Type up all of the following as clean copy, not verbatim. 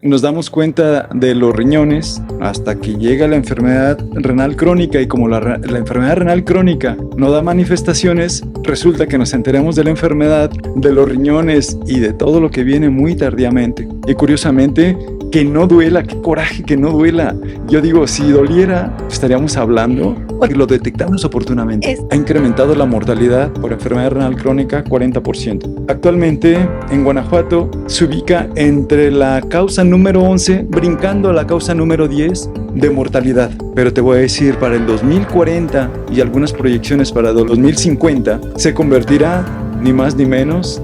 nos damos cuenta de los riñones hasta que llega la enfermedad renal crónica, y como la enfermedad renal crónica no da manifestaciones, resulta que nos enteramos de la enfermedad de los riñones y de todo lo que viene muy tardíamente. Y curiosamente, que no duela, qué coraje que no duela. Yo digo, si doliera, estaríamos hablando y lo detectamos oportunamente. Ha incrementado la mortalidad por enfermedad renal crónica 40%. Actualmente, en Guanajuato, se ubica entre la causa número 11, brincando a la causa número 10 de mortalidad. Pero te voy a decir, para el 2040 y algunas proyecciones para el 2050, se convertirá ni más ni menos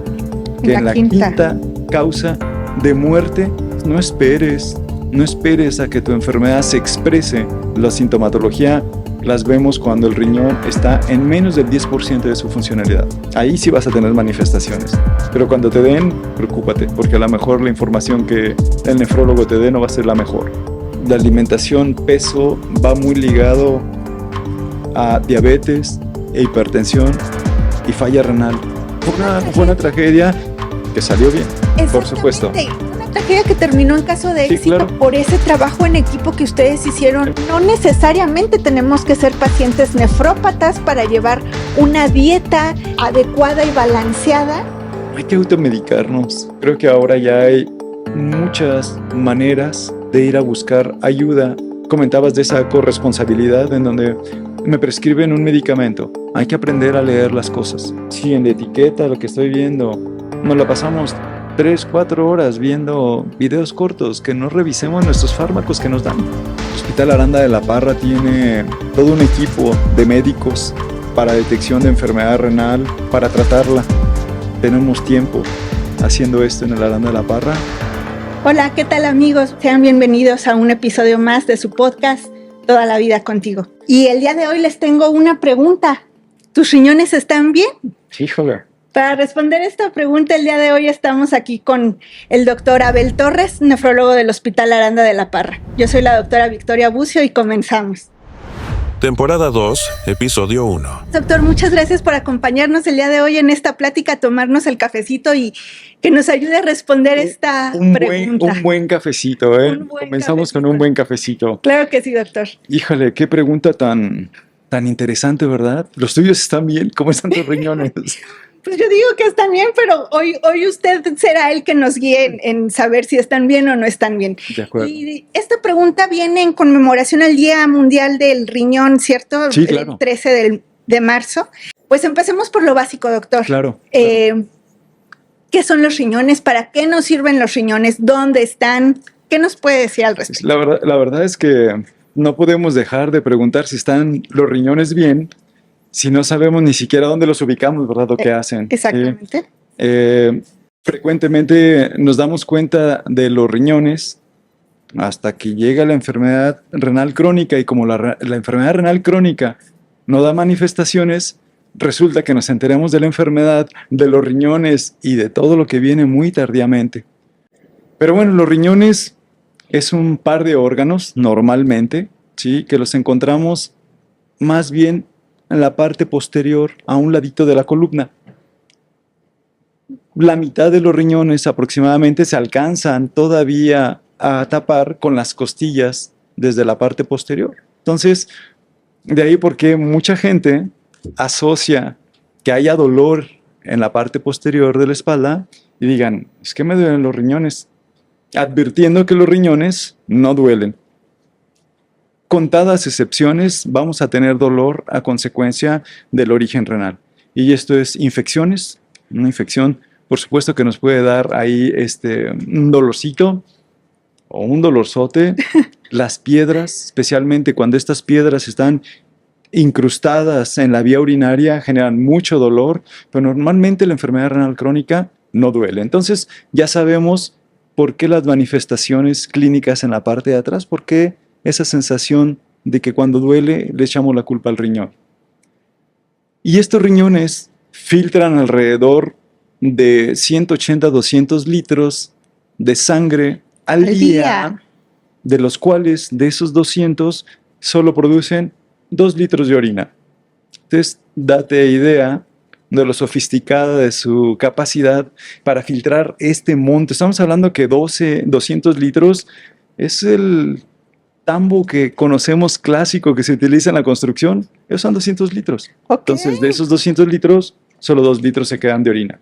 que en la quinta causa de muerte. No esperes a que tu enfermedad se exprese. La sintomatología las vemos cuando el riñón está en menos del 10% de su funcionalidad. Ahí sí vas a tener manifestaciones. Pero cuando te den, preocúpate, porque a lo mejor la información que el nefrólogo te dé no va a ser la mejor. La alimentación, peso, va muy ligado a diabetes, hipertensión y falla renal. Fue una tragedia que salió bien, por supuesto. Tragedia que terminó en caso de éxito, claro, por ese trabajo en equipo que ustedes hicieron. No necesariamente tenemos que ser pacientes nefrópatas para llevar una dieta adecuada y balanceada. Hay que automedicarnos. Creo que ahora ya hay muchas maneras de ir a buscar ayuda. Comentabas de esa corresponsabilidad en donde me prescriben un medicamento. Hay que aprender a leer las cosas. Sí, en la etiqueta, lo que estoy viendo, nos la pasamos 3-4 horas viendo videos cortos, que no revisemos nuestros fármacos que nos dan. El Hospital Aranda de la Parra tiene todo un equipo de médicos para detección de enfermedad renal, para tratarla. Tenemos tiempo haciendo esto en el Aranda de la Parra. Hola, ¿qué tal amigos? Sean bienvenidos a un episodio más de su podcast Toda la Vida Contigo. Y el día de hoy les tengo una pregunta. ¿Tus riñones están bien? Híjole. Para responder esta pregunta, el día de hoy estamos aquí con el doctor Abel Torres, nefrólogo del Hospital Aranda de la Parra. Yo soy la doctora Victoria Bucio y comenzamos. Temporada 2, episodio 1. Doctor, muchas gracias por acompañarnos el día de hoy en esta plática, tomarnos el cafecito y que nos ayude a responder esta pregunta. Un buen cafecito, ¿eh? Comenzamos con un buen cafecito. Claro que sí, doctor. Híjole, qué pregunta tan interesante, ¿verdad? ¿Los tuyos están bien? ¿Cómo están tus riñones? Pues yo digo que están bien, pero hoy usted será el que nos guíe en saber si están bien o no están bien. De acuerdo. Y esta pregunta viene en conmemoración al Día Mundial del Riñón, ¿cierto? Sí, claro. El 13 de marzo. Pues empecemos por lo básico, doctor. Claro. ¿Qué son los riñones? ¿Para qué nos sirven los riñones? ¿Dónde están? ¿Qué nos puede decir al respecto? La verdad es que no podemos dejar de preguntar si están los riñones bien, si no sabemos ni siquiera dónde los ubicamos, ¿verdad? O qué hacen. Exactamente. Frecuentemente nos damos cuenta de los riñones hasta que llega la enfermedad renal crónica, y como la enfermedad renal crónica no da manifestaciones, resulta que nos enteramos de la enfermedad de los riñones y de todo lo que viene muy tardíamente. Pero bueno, los riñones es un par de órganos normalmente, ¿sí? Que los encontramos más bien en la parte posterior, a un ladito de la columna. La mitad de los riñones aproximadamente se alcanzan todavía a tapar con las costillas desde la parte posterior. Entonces, de ahí porque mucha gente asocia que haya dolor en la parte posterior de la espalda y digan, es que me duelen los riñones, advirtiendo que los riñones no duelen. Contadas excepciones vamos a tener dolor a consecuencia del origen renal. Y esto es infecciones. Una infección, por supuesto, que nos puede dar ahí un dolorcito o un dolorzote. Las piedras, especialmente cuando estas piedras están incrustadas en la vía urinaria, generan mucho dolor, pero normalmente la enfermedad renal crónica no duele. Entonces ya sabemos por qué las manifestaciones clínicas en la parte de atrás, por qué esa sensación de que cuando duele le echamos la culpa al riñón. Y estos riñones filtran alrededor de 180 a 200 litros de sangre al día, de los cuales de esos 200 solo producen 2 litros de orina. Entonces, date idea de lo sofisticada de su capacidad para filtrar este monte. Estamos hablando que 200 litros es el tambo que conocemos clásico que se utiliza en la construcción. Esos son 200 litros. Okay. Entonces, de esos 200 litros, solo 2 litros se quedan de orina.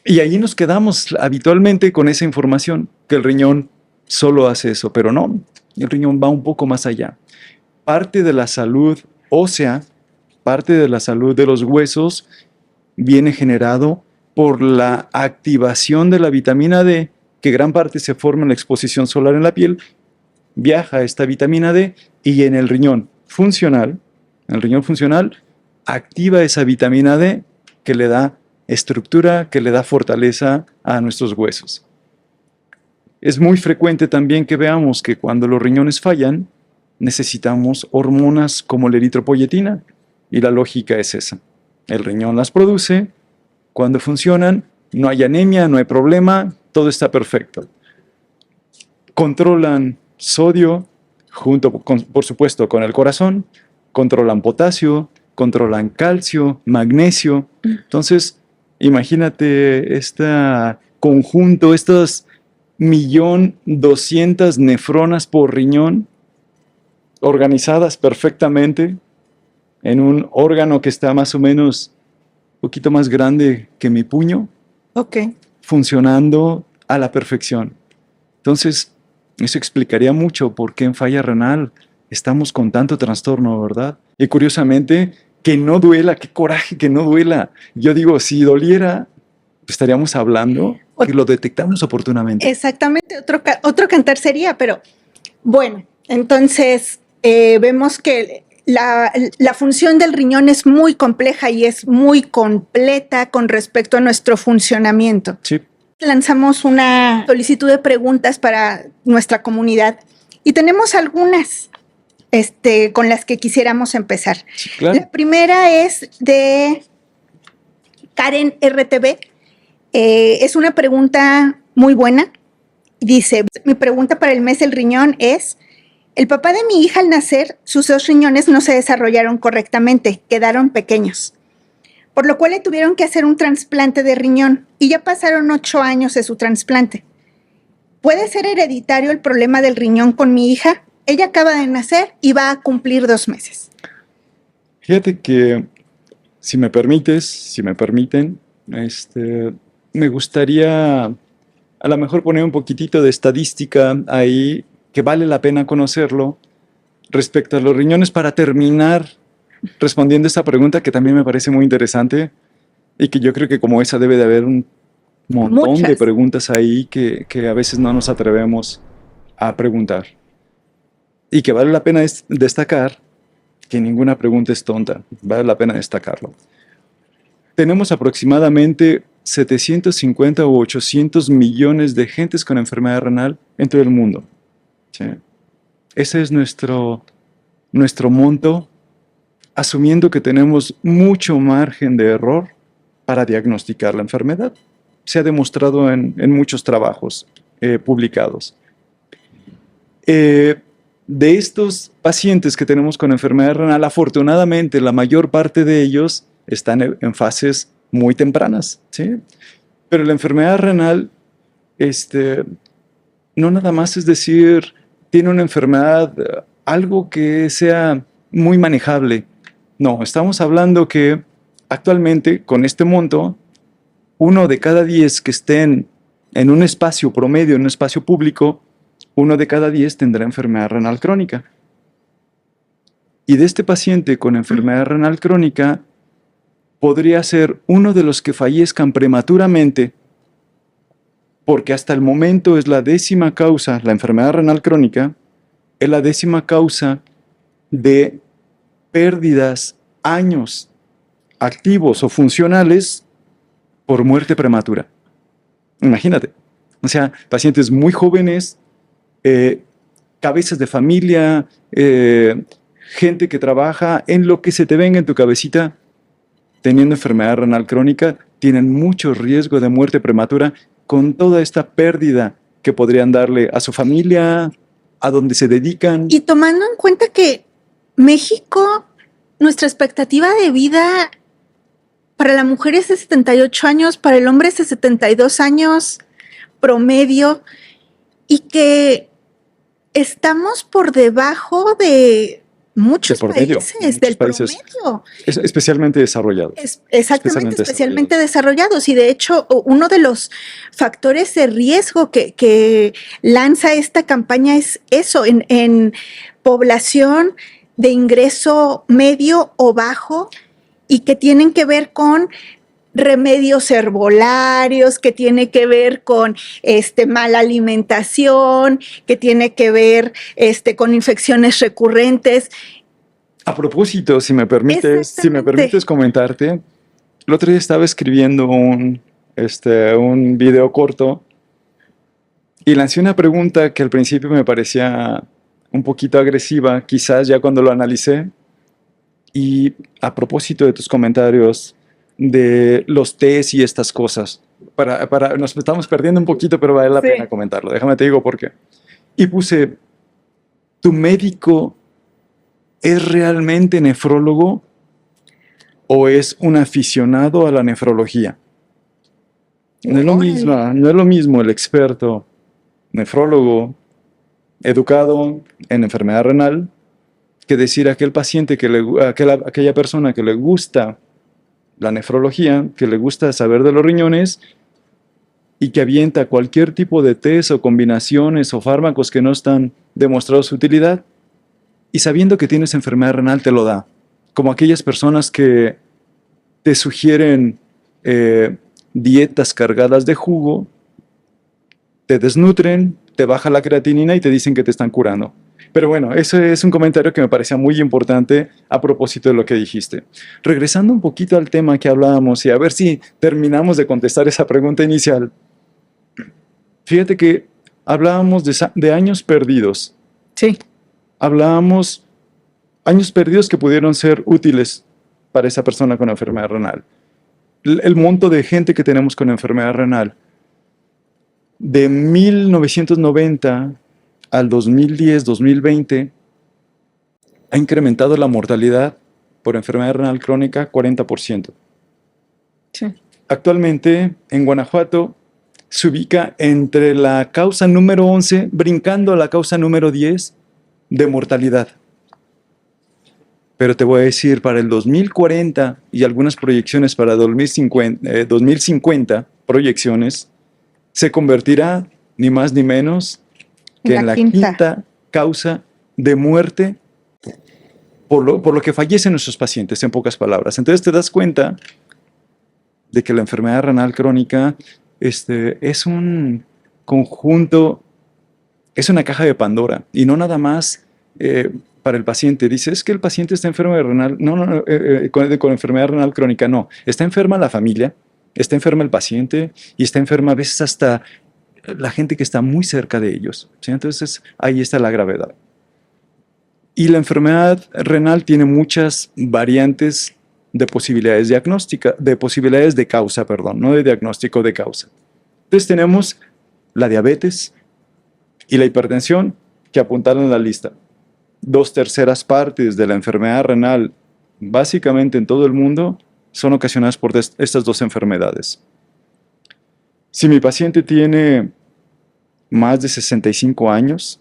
Y allí nos quedamos habitualmente con esa información, que el riñón solo hace eso, pero no, el riñón va un poco más allá. Parte de la salud ósea, parte de la salud de los huesos, viene generado por la activación de la vitamina D, que gran parte se forma en la exposición solar en la piel, viaja esta vitamina D y en el riñón funcional, activa esa vitamina D que le da estructura, que le da fortaleza a nuestros huesos. Es muy frecuente también que veamos que cuando los riñones fallan, necesitamos hormonas como la eritropoyetina, y la lógica es esa. El riñón las produce, cuando funcionan, no hay anemia, no hay problema, todo está perfecto. Controlan sodio, por supuesto, con el corazón, controlan potasio, controlan calcio, magnesio. Entonces, imagínate este conjunto, estas 1.200.000 nefronas por riñón, organizadas perfectamente en un órgano que está más o menos un poquito más grande que mi puño, funcionando a la perfección. Entonces, eso explicaría mucho por qué en falla renal estamos con tanto trastorno, ¿verdad? Y curiosamente, que no duela, qué coraje que no duela. Yo digo, si doliera, pues estaríamos hablando y lo detectamos oportunamente. Exactamente, otro cantar sería, pero bueno, entonces vemos que la función del riñón es muy compleja y es muy completa con respecto a nuestro funcionamiento. Sí. Lanzamos una solicitud de preguntas para nuestra comunidad y tenemos algunas con las que quisiéramos empezar. Sí, claro. La primera es de Karen RTB. Es una pregunta muy buena. Dice, mi pregunta para el mes del riñón es: el papá de mi hija al nacer, sus 2 riñones no se desarrollaron correctamente, quedaron pequeños, por lo cual le tuvieron que hacer un trasplante de riñón y ya pasaron 8 años de su trasplante. ¿Puede ser hereditario el problema del riñón con mi hija? Ella acaba de nacer y va a cumplir 2 meses. Fíjate que, si me permiten, me gustaría a lo mejor poner un poquitito de estadística ahí, que vale la pena conocerlo, respecto a los riñones, para terminar respondiendo esta pregunta que también me parece muy interesante y que yo creo que como esa debe de haber un montón de preguntas ahí que a veces no nos atrevemos a preguntar. Y que vale la pena destacar que ninguna pregunta es tonta, vale la pena destacarlo. Tenemos aproximadamente 750 u 800 millones de gentes con enfermedad renal en todo el mundo. ¿Sí? Ese es nuestro monto, asumiendo que tenemos mucho margen de error para diagnosticar la enfermedad. Se ha demostrado en muchos trabajos publicados. De estos pacientes que tenemos con enfermedad renal, afortunadamente la mayor parte de ellos están en fases muy tempranas, ¿sí? Pero la enfermedad renal, no nada más es decir, tiene una enfermedad, algo que sea muy manejable. No, estamos hablando que actualmente, con este monto, 1 de cada 10 que estén en un espacio promedio, en un espacio público, 1 de cada 10 tendrá enfermedad renal crónica. Y de este paciente con enfermedad renal crónica, podría ser uno de los que fallezcan prematuramente, porque hasta el momento es la 10ª causa, la enfermedad renal crónica, es la 10ª causa de pérdidas, años activos o funcionales por muerte prematura. Imagínate, o sea, pacientes muy jóvenes, cabezas de familia, gente que trabaja en lo que se te venga en tu cabecita, teniendo enfermedad renal crónica, tienen mucho riesgo de muerte prematura con toda esta pérdida que podrían darle a su familia, a donde se dedican. Y tomando en cuenta que México, nuestra expectativa de vida para la mujer es de 78 años, para el hombre es de 72 años promedio, y que estamos por debajo de muchos países, del promedio. Especialmente desarrollados. Especialmente desarrollados. Y de hecho, uno de los factores de riesgo que lanza esta campaña es eso, en población de ingreso medio o bajo, y que tienen que ver con remedios herbolarios, que tiene que ver con mala alimentación, que tiene que ver con infecciones recurrentes. A propósito, si me permites comentarte, el otro día estaba escribiendo un video corto y lancé una pregunta que al principio me parecía un poquito agresiva, quizás ya cuando lo analicé. Y a propósito de tus comentarios de los tés y estas cosas, nos estamos perdiendo un poquito, pero vale la pena comentarlo. Déjame te digo por qué. Y puse, ¿tu médico es realmente nefrólogo o es un aficionado a la nefrología? No es lo mismo el experto nefrólogo educado en enfermedad renal que decir a aquel paciente, aquella persona que le gusta la nefrología, que le gusta saber de los riñones y que avienta cualquier tipo de test o combinaciones o fármacos que no están demostrados su utilidad, y sabiendo que tienes enfermedad renal te lo da. Como aquellas personas que te sugieren dietas cargadas de jugo, te desnutren, te baja la creatinina y te dicen que te están curando. Pero bueno, ese es un comentario que me parecía muy importante a propósito de lo que dijiste. Regresando un poquito al tema que hablábamos y a ver si terminamos de contestar esa pregunta inicial. Fíjate que hablábamos de años perdidos. Sí. Hablábamos años perdidos que pudieron ser útiles para esa persona con enfermedad renal. El monto de gente que tenemos con enfermedad renal. De 1990 al 2010, 2020, ha incrementado la mortalidad por enfermedad renal crónica 40%. Sí. Actualmente, en Guanajuato, se ubica entre la causa número 11, brincando a la causa número 10 de mortalidad. Pero te voy a decir, para el 2040 y algunas proyecciones para 2050 proyecciones, se convertirá ni más ni menos que en la quinta causa de muerte por lo que fallecen nuestros pacientes, en pocas palabras. Entonces te das cuenta de que la enfermedad renal crónica es un conjunto, es una caja de Pandora, y no nada más para el paciente. Dice, es que el paciente está enfermo de renal, con enfermedad renal crónica, no, está enferma la familia, está enferma el paciente y está enferma a veces hasta la gente que está muy cerca de ellos, ¿sí? Entonces ahí está la gravedad. Y la enfermedad renal tiene muchas variantes de posibilidades de causa, no de diagnóstico, de causa. Entonces tenemos la diabetes y la hipertensión que apuntaron en la lista. 2/3 partes de la enfermedad renal, básicamente en todo el mundo, son ocasionadas por estas dos enfermedades. Si mi paciente tiene más de 65 años,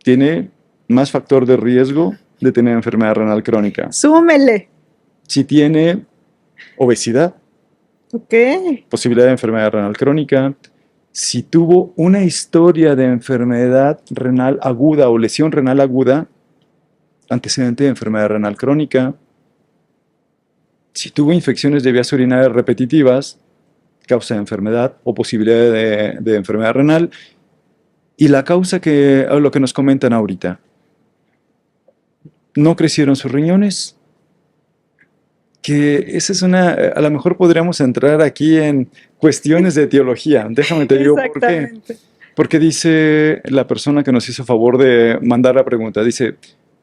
tiene más factor de riesgo de tener enfermedad renal crónica. Súmele. Si tiene obesidad, posibilidad de enfermedad renal crónica. Si tuvo una historia de enfermedad renal aguda o lesión renal aguda, antecedente de enfermedad renal crónica. Si tuvo infecciones de vías urinarias repetitivas, causa de enfermedad o posibilidad de enfermedad renal. Y la causa lo que nos comentan ahorita. No crecieron sus riñones. Que esa es a lo mejor podríamos entrar aquí en cuestiones de etiología. Déjame te digo por qué. Porque dice la persona que nos hizo favor de mandar la pregunta, dice,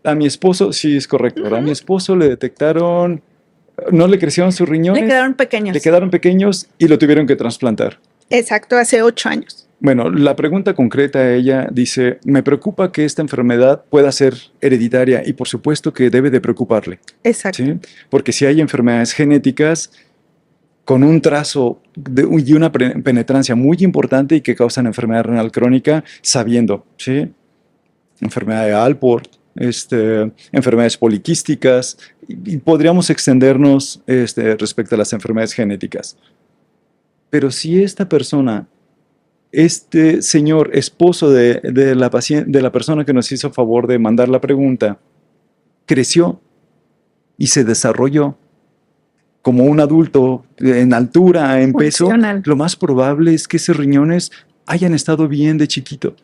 a mi esposo, sí es correcto, a mi esposo le detectaron, no le crecieron sus riñones. Le quedaron pequeños. Le quedaron pequeños y lo tuvieron que trasplantar. Exacto, hace 8 años. Bueno, la pregunta concreta a ella dice, me preocupa que esta enfermedad pueda ser hereditaria y por supuesto que debe de preocuparle. Exacto. ¿Sí? Porque si hay enfermedades genéticas con un trazo y una penetrancia muy importante y que causan enfermedad renal crónica sabiendo, ¿sí? Enfermedad de Alport, enfermedades poliquísticas, y podríamos extendernos respecto a las enfermedades genéticas. Pero si esta persona, este señor esposo de la persona que nos hizo favor de mandar la pregunta, creció y se desarrolló como un adulto en altura, en peso, lo más probable es que esos riñones hayan estado bien de chiquito.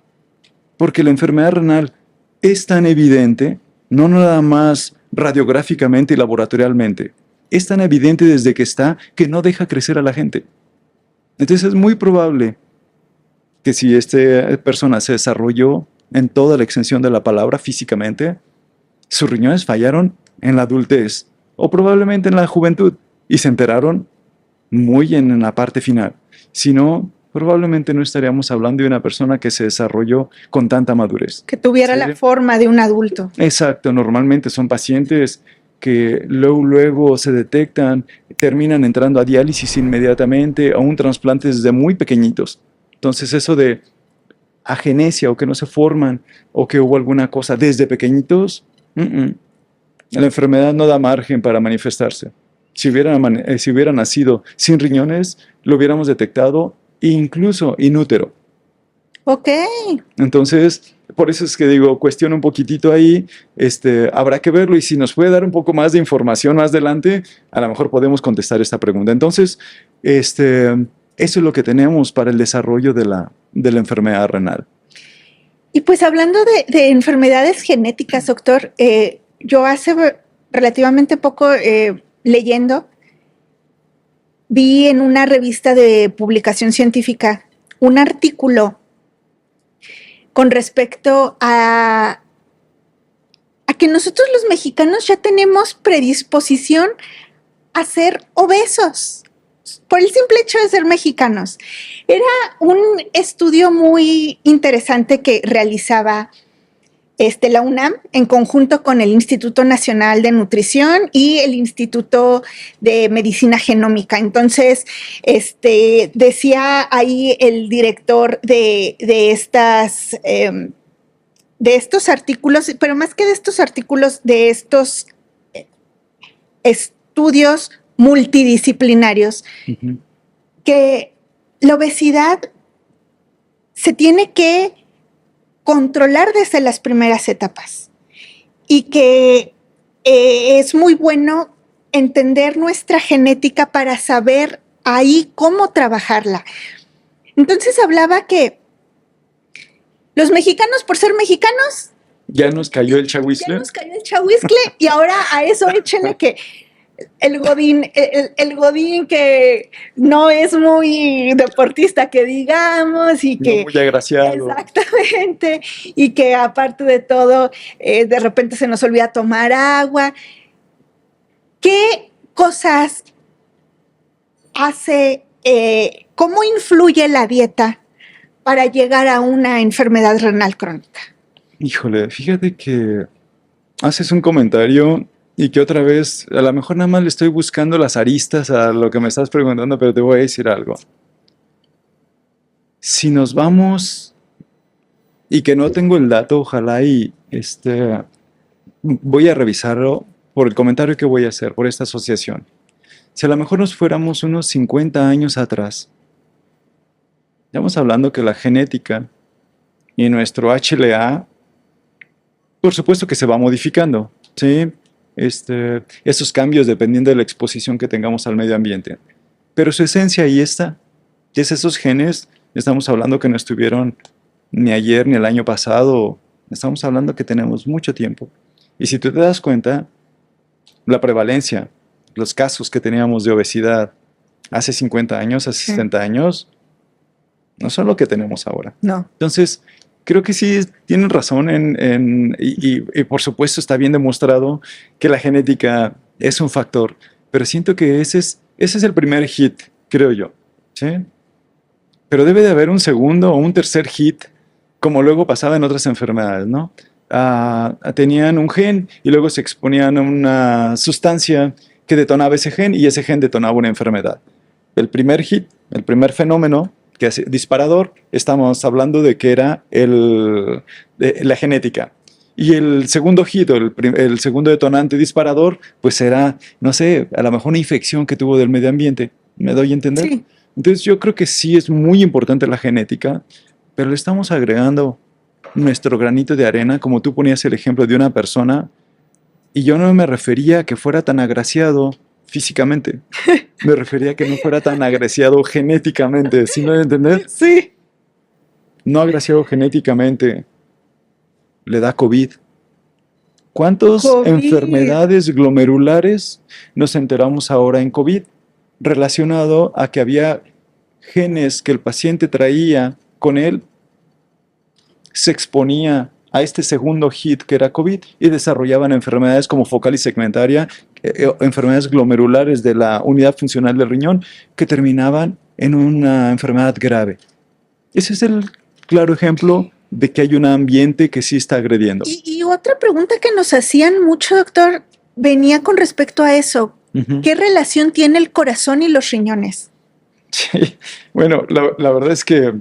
Porque la enfermedad renal es tan evidente, no nada más radiográficamente y laboratorialmente, es tan evidente desde que está que no deja crecer a la gente. Entonces es muy probable que si esta persona se desarrolló en toda la extensión de la palabra físicamente, sus riñones fallaron en la adultez o probablemente en la juventud y se enteraron muy en la parte final. Si no, probablemente no estaríamos hablando de una persona que se desarrolló con tanta madurez. Que tuviera la forma de un adulto. Exacto, normalmente son pacientes que luego se detectan, terminan entrando a diálisis inmediatamente, a un trasplante desde muy pequeñitos. Entonces eso de agenesia o que no se forman o que hubo alguna cosa desde pequeñitos, la enfermedad no da margen para manifestarse. Si hubiera nacido sin riñones, lo hubiéramos detectado incluso inútero. Ok. Entonces, por eso es que digo, cuestiono un poquitito ahí, habrá que verlo y si nos puede dar un poco más de información más adelante, a lo mejor podemos contestar esta pregunta. Entonces, eso es lo que tenemos para el desarrollo de la enfermedad renal. Y pues hablando de enfermedades genéticas, doctor, yo hace relativamente poco leyendo, vi en una revista de publicación científica un artículo con respecto a que nosotros los mexicanos ya tenemos predisposición a ser obesos por el simple hecho de ser mexicanos. Era un estudio muy interesante que realizaba la UNAM en conjunto con el Instituto Nacional de Nutrición y el Instituto de Medicina Genómica. Entonces, decía ahí el director de estos artículos, pero más que de estos artículos, de estos estudios multidisciplinarios, que la obesidad se tiene que controlar desde las primeras etapas y que es muy bueno entender nuestra genética para saber ahí cómo trabajarla. Entonces hablaba que los mexicanos, por ser mexicanos, ya nos cayó el chahuizcle. Ya nos cayó el chahuizcle y ahora a eso échenle que el godín que no es muy deportista, que digamos, y que... No muy agraciado. Exactamente, y que aparte de todo, de repente se nos olvida tomar agua. ¿Qué cosas hace, cómo influye la dieta para llegar a una enfermedad renal crónica? Híjole, fíjate que haces un comentario y que otra vez, a lo mejor nada más le estoy buscando las aristas a lo que me estás preguntando, pero te voy a decir algo. Si nos vamos, y que no tengo el dato, ojalá y voy a revisarlo por el comentario que voy a hacer, por esta asociación. Si a lo mejor nos fuéramos unos 50 años atrás, estamos hablando que la genética y nuestro HLA, por supuesto que se va modificando, ¿sí? Esos cambios dependiendo de la exposición que tengamos al medio ambiente. Pero su esencia ahí está. Es esos genes, estamos hablando que no estuvieron ni ayer ni el año pasado, estamos hablando que tenemos mucho tiempo. Y si tú te das cuenta, la prevalencia, los casos que teníamos de obesidad hace 50 años, hace 60 años, no son lo que tenemos ahora. No. Entonces, creo que sí tienen razón y por supuesto está bien demostrado que la genética es un factor, pero siento que ese es el primer hit, creo yo, ¿sí? Pero debe de haber un segundo o un tercer hit, como luego pasaba en otras enfermedades, ¿no? Tenían un gen y luego se exponían a una sustancia que detonaba ese gen y ese gen detonaba una enfermedad. el primer hit, el primer fenómeno, que es disparador, estamos hablando de que era la genética. Y el segundo hit, el segundo detonante disparador, pues era, no sé, a lo mejor una infección que tuvo del medio ambiente. ¿Me doy a entender? Sí. Entonces yo creo que sí es muy importante la genética, pero le estamos agregando nuestro granito de arena, como tú ponías el ejemplo de una persona, y yo no me refería a que fuera tan agraciado físicamente, me refería a que no fuera tan agraciado genéticamente, ¿sí me voy a entender? Sí. No agraciado genéticamente, le da COVID. ¿Cuántas enfermedades glomerulares nos enteramos ahora en COVID? Relacionado a que había genes que el paciente traía con él, se exponía a este segundo hit que era COVID y desarrollaban enfermedades como focal y segmentaria, enfermedades glomerulares de la unidad funcional del riñón que terminaban en una enfermedad grave. Ese es el claro ejemplo de que hay un ambiente que sí está agrediendo. Y otra pregunta que nos hacían mucho, doctor, venía con respecto a eso. Uh-huh. ¿Qué relación tiene el corazón y los riñones? Sí, bueno, la verdad es que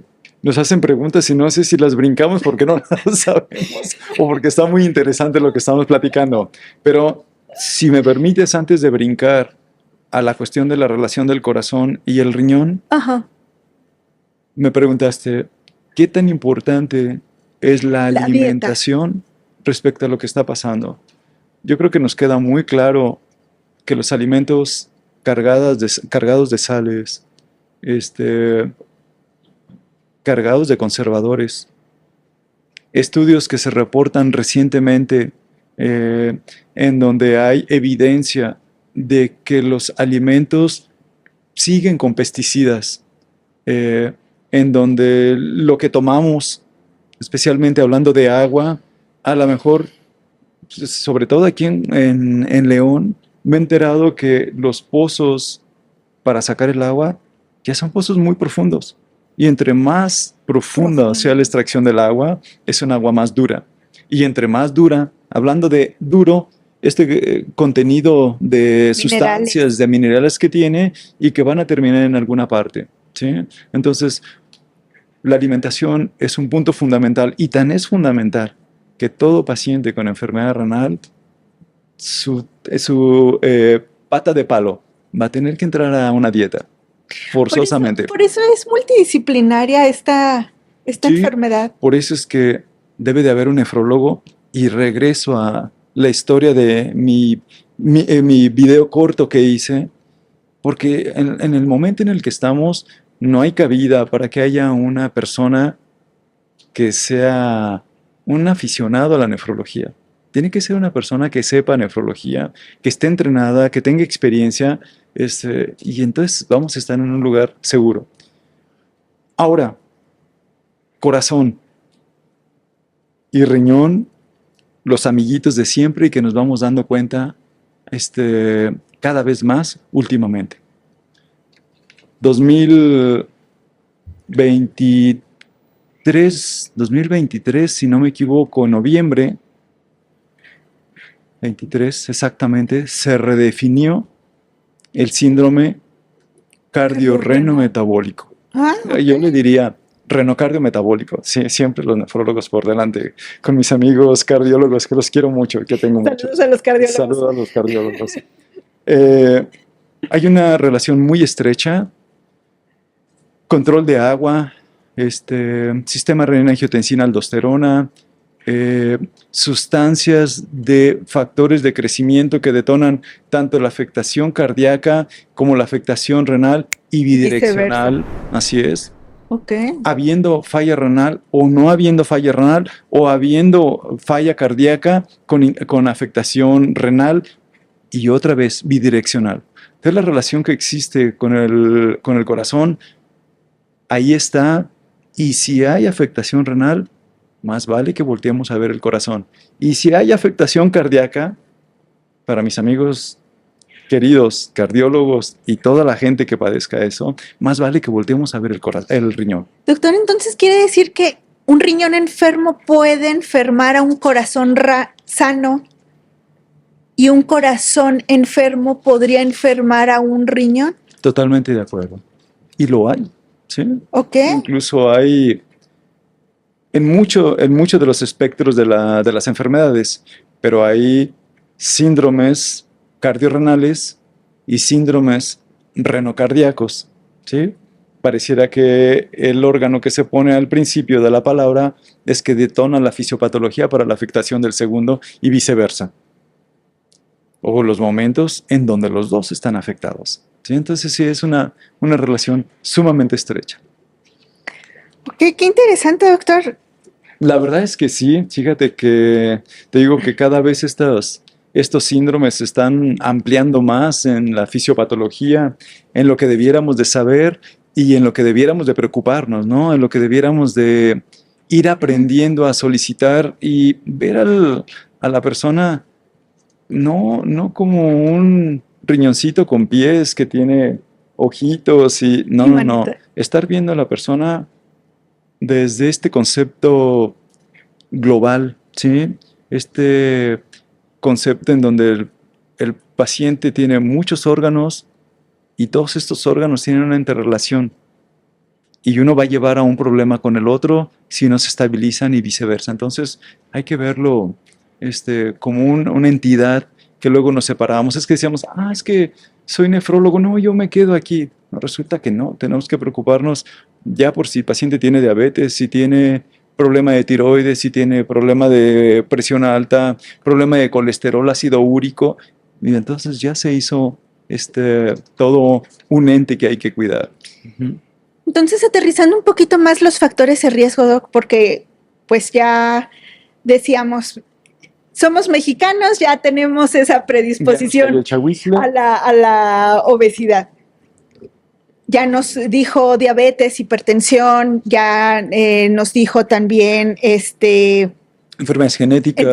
nos hacen preguntas y no sé si las brincamos porque no las sabemos o porque está muy interesante lo que estamos platicando. Pero si me permites, antes de brincar a la cuestión de la relación del corazón y el riñón, uh-huh, me preguntaste, ¿qué tan importante es la alimentación dieta respecto a lo que está pasando? Yo creo que nos queda muy claro que los alimentos cargados de sales, cargados de conservadores, estudios que se reportan recientemente en donde hay evidencia de que los alimentos siguen con pesticidas, en donde lo que tomamos, especialmente hablando de agua, a lo mejor, sobre todo aquí en León, me he enterado que los pozos para sacar el agua ya son pozos muy profundos. Y entre más profunda sea la extracción del agua, es un agua más dura. Y entre más dura, hablando de duro, contenido de sustancias, de minerales que tiene y que van a terminar en alguna parte, ¿sí? Entonces, la alimentación es un punto fundamental y tan es fundamental que todo paciente con enfermedad renal, su pata de palo va a tener que entrar a una dieta. Forzosamente. Por eso es multidisciplinaria esta enfermedad. Por eso es que debe de haber un nefrólogo, y regreso a la historia de mi video corto que hice, porque en el momento en el que estamos no hay cabida para que haya una persona que sea un aficionado a la nefrología. Tiene que ser una persona que sepa nefrología, que esté entrenada, que tenga experiencia, y entonces vamos a estar en un lugar seguro. Ahora, corazón y riñón, los amiguitos de siempre y que nos vamos dando cuenta cada vez más últimamente. 2023, si no me equivoco, en noviembre 23 exactamente, se redefinió el síndrome cardiorreno-metabólico. Yo le diría renocardio-metabólico. Sí, siempre los nefrólogos por delante, con mis amigos cardiólogos, que los quiero mucho, que tengo mucho. Saludos a los cardiólogos. Saludos a los cardiólogos. Hay una relación muy estrecha. Control de agua, sistema renina-angiotensina-aldosterona, sustancias de factores de crecimiento que detonan tanto la afectación cardíaca como la afectación renal y bidireccional. Así es. Okay. Habiendo falla renal o no habiendo falla renal o habiendo falla cardíaca con afectación renal y otra vez bidireccional. Entonces la relación que existe con el corazón, ahí está, y si hay afectación renal, más vale que volteemos a ver el corazón. Y si hay afectación cardíaca, para mis amigos queridos cardiólogos y toda la gente que padezca eso, más vale que volteemos a ver el riñón. Doctor, entonces quiere decir que un riñón enfermo puede enfermar a un corazón sano y un corazón enfermo podría enfermar a un riñón. Totalmente de acuerdo. Y lo hay, ¿sí? Ok. Incluso hay en muchos de los espectros de las enfermedades, pero hay síndromes cardiorrenales y síndromes renocardíacos, ¿sí? Pareciera que el órgano que se pone al principio de la palabra es que detona la fisiopatología para la afectación del segundo y viceversa. O los momentos en donde los dos están afectados, ¿sí? Entonces sí es una relación sumamente estrecha. Ok, qué interesante, doctor. La verdad es que sí, fíjate que te digo que cada vez estos síndromes se están ampliando más en la fisiopatología, en lo que debiéramos de saber y en lo que debiéramos de preocuparnos, ¿no? En lo que debiéramos de ir aprendiendo a solicitar y ver a la persona no como un riñoncito con pies que tiene ojitos y no. Estar viendo a la persona desde este concepto global, ¿sí? Este concepto en donde el paciente tiene muchos órganos y todos estos órganos tienen una interrelación y uno va a llevar a un problema con el otro si no se estabilizan y viceversa. Entonces hay que verlo como una entidad que luego nos separamos. Es que decíamos, es que soy nefrólogo, no, yo me quedo aquí. No, resulta que no, tenemos que preocuparnos ya por si el paciente tiene diabetes, si tiene problema de tiroides, si tiene problema de presión alta, problema de colesterol, ácido úrico, y entonces ya se hizo todo un ente que hay que cuidar. Uh-huh. Entonces, aterrizando un poquito más los factores de riesgo, Doc, porque pues ya decíamos, somos mexicanos, ya tenemos esa predisposición a la obesidad. Ya nos dijo diabetes, hipertensión, ya nos dijo también enfermedades genéticas,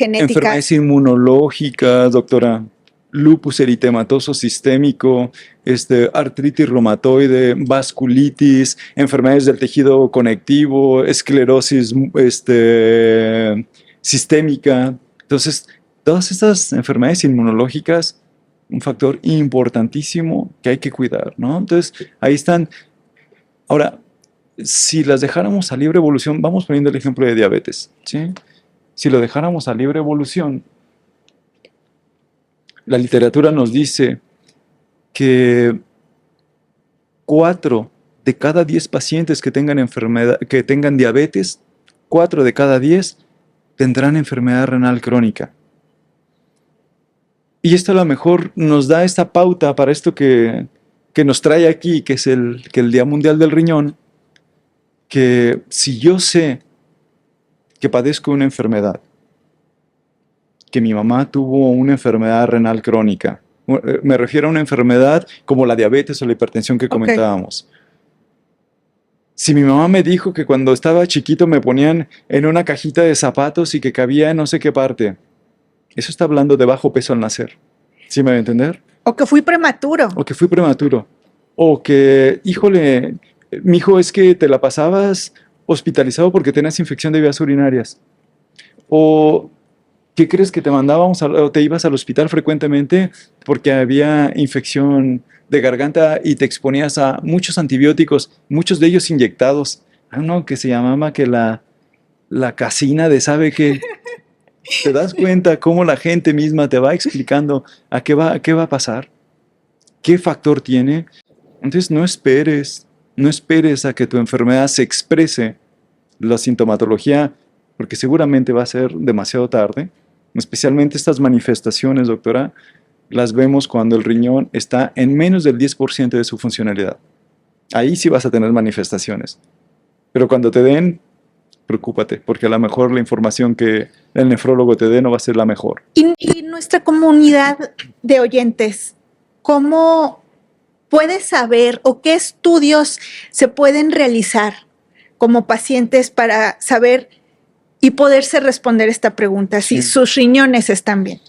enfermedades inmunológicas, doctora, lupus eritematoso sistémico, artritis reumatoide, vasculitis, enfermedades del tejido conectivo, esclerosis sistémica. Entonces, todas estas enfermedades inmunológicas, un factor importantísimo que hay que cuidar, ¿no? Entonces, ahí están. Ahora, si las dejáramos a libre evolución, vamos poniendo el ejemplo de diabetes, ¿sí? Si lo dejáramos a libre evolución, la literatura nos dice que 4 de cada 10 pacientes que tengan diabetes, 4 de cada 10 tendrán enfermedad renal crónica. Y esto a lo mejor nos da esta pauta para esto que nos trae aquí, que es el Día Mundial del Riñón, que si yo sé que padezco una enfermedad, que mi mamá tuvo una enfermedad renal crónica, me refiero a una enfermedad como la diabetes o la hipertensión que comentábamos. Si mi mamá me dijo que cuando estaba chiquito me ponían en una cajita de zapatos y que cabía en no sé qué parte, eso está hablando de bajo peso al nacer. ¿Sí me va a entender? O que fui prematuro. O que, híjole, mijo, es que te la pasabas hospitalizado porque tenías infección de vías urinarias. O, ¿qué crees que te mandábamos o te ibas al hospital frecuentemente porque había infección de garganta y te exponías a muchos antibióticos, muchos de ellos inyectados? Uno que se llamaba que la casina de sabe qué. ¿Te das cuenta cómo la gente misma te va explicando a qué va a pasar? ¿Qué factor tiene? Entonces no esperes a que tu enfermedad se exprese la sintomatología, porque seguramente va a ser demasiado tarde. Especialmente estas manifestaciones, doctora, las vemos cuando el riñón está en menos del 10% de su funcionalidad. Ahí sí vas a tener manifestaciones. Pero cuando te den, preocúpate, porque a lo mejor la información que el nefrólogo te dé no va a ser la mejor. Y nuestra comunidad de oyentes, ¿cómo puede saber o qué estudios se pueden realizar como pacientes para saber y poderse responder esta pregunta, si sus riñones están bien?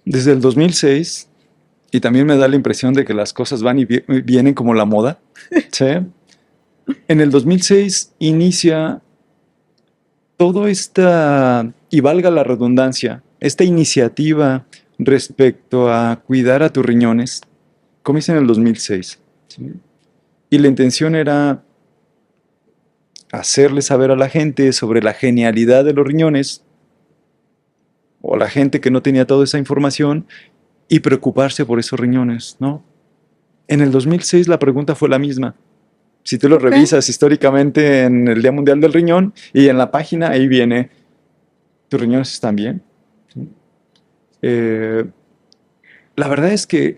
Desde el 2006, y también me da la impresión de que las cosas van y vienen como la moda, ¿sí? En el 2006 inicia todo esta, y valga la redundancia, esta iniciativa respecto a cuidar a tus riñones, Comienza en el 2006, ¿sí? Y la intención era hacerle saber a la gente sobre la genialidad de los riñones, o a la gente que no tenía toda esa información, y preocuparse por esos riñones, ¿no? En el 2006 la pregunta fue la misma. Si tú lo revisas históricamente en el Día Mundial del Riñón, y en la página ahí viene, ¿tus riñones están bien? ¿Sí? La verdad es que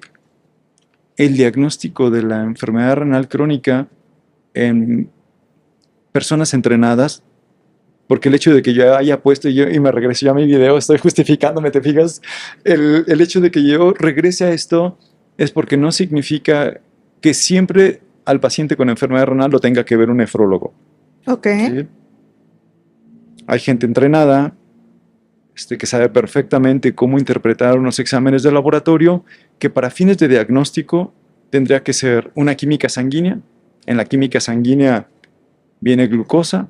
el diagnóstico de la enfermedad renal crónica en personas entrenadas, porque el hecho de que yo haya puesto y me regresé a mi video, estoy justificándome, ¿te fijas? El hecho de que yo regrese a esto es porque no significa que siempre al paciente con enfermedad renal lo tenga que ver un nefrólogo. Ok. ¿Sí? Hay gente entrenada que sabe perfectamente cómo interpretar unos exámenes de laboratorio que para fines de diagnóstico tendría que ser una química sanguínea. En la química sanguínea viene glucosa,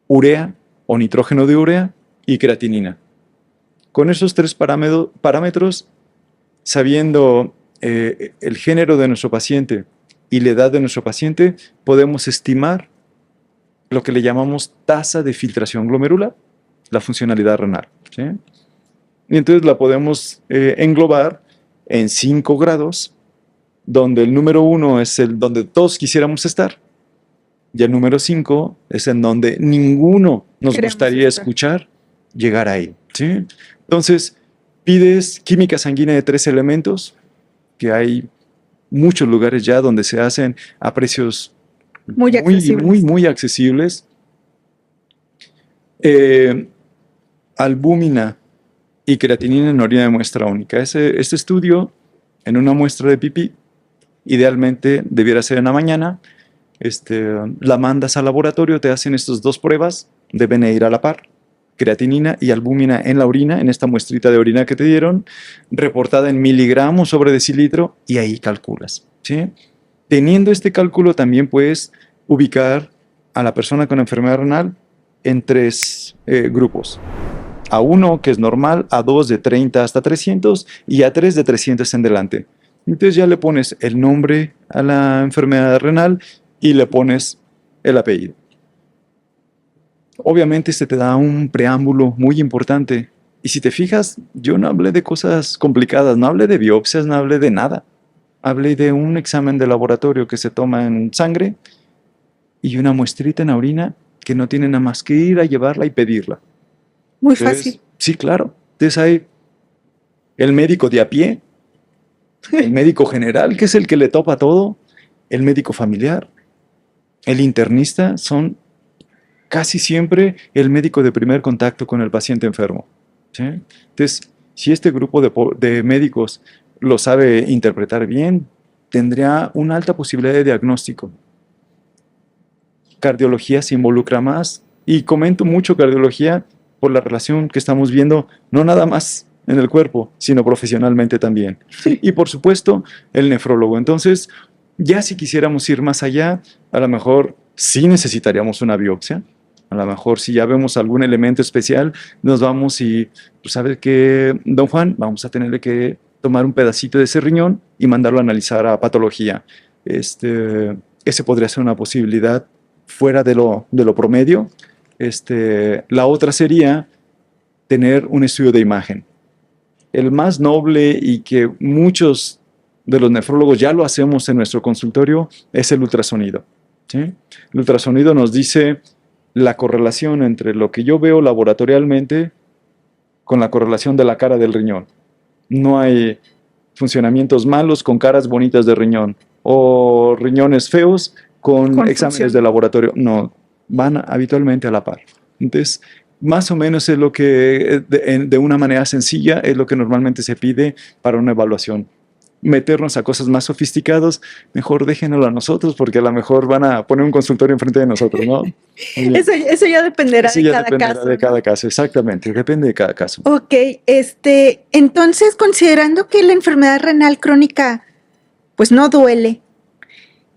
urea o nitrógeno de urea y creatinina. Con esos tres parámetros, sabiendo el género de nuestro paciente y la edad de nuestro paciente, podemos estimar lo que le llamamos tasa de filtración glomerular, la funcionalidad renal, ¿sí? Y entonces la podemos englobar en 5 grados, donde el número 1 es el donde todos quisiéramos estar, y el número 5 es en donde ninguno nos gustaría escuchar llegar ahí, ¿sí? Entonces, pides química sanguínea de 3 elementos, que hay muchos lugares ya donde se hacen a precios muy accesibles. Albúmina y creatinina en orina de muestra única. Este estudio, en una muestra de pipí, idealmente debiera ser en la mañana, la mandas al laboratorio, te hacen estas 2 pruebas, deben ir a la par, creatinina y albúmina en la orina, en esta muestrita de orina que te dieron, reportada en miligramos sobre decilitro, y ahí calculas, ¿sí? Teniendo este cálculo también puedes ubicar a la persona con enfermedad renal en 3 grupos. A1, que es normal, A2 de 30 hasta 300 y A3 de 300 en delante. Entonces ya le pones el nombre a la enfermedad renal y le pones el apellido. Obviamente te da un preámbulo muy importante. Y si te fijas, yo no hablé de cosas complicadas, no hablé de biopsias, no hablé de nada. Hablé de un examen de laboratorio que se toma en sangre y una muestrita en la orina que no tiene nada más que ir a llevarla y pedirla. Muy fácil. Sí, claro. Entonces hay el médico de a pie, el médico general, que es el que le topa todo, el médico familiar, el internista, son casi siempre el médico de primer contacto con el paciente enfermo, ¿sí? Entonces, si este grupo de médicos lo sabe interpretar bien, tendría una alta posibilidad de diagnóstico. Cardiología se involucra más, y comento mucho cardiología por la relación que estamos viendo, no nada más en el cuerpo, sino profesionalmente también. Y por supuesto, el nefrólogo. Entonces, ya si quisiéramos ir más allá, a lo mejor sí necesitaríamos una biopsia. A lo mejor si ya vemos algún elemento especial, nos vamos y, pues, ¿sabe qué, don Juan? Vamos a tenerle que tomar un pedacito de ese riñón y mandarlo a analizar a patología. Ese podría ser una posibilidad fuera de lo promedio. La otra sería tener un estudio de imagen. El más noble, y que muchos de los nefrólogos ya lo hacemos en nuestro consultorio, es el ultrasonido, ¿sí? El ultrasonido nos dice la correlación entre lo que yo veo laboratorialmente con la correlación de la cara del riñón. No hay funcionamientos malos con caras bonitas de riñón, o riñones feos con exámenes de laboratorio. No, van habitualmente a la par. Entonces, más o menos es lo que, de una manera sencilla, es lo que normalmente se pide para una evaluación. Meternos a cosas más sofisticadas, mejor déjenoslo a nosotros, porque a lo mejor van a poner un consultorio enfrente de nosotros, ¿no? Eso ya dependerá de cada caso. De cada caso, exactamente, depende de cada caso. Ok, entonces, considerando que la enfermedad renal crónica pues no duele,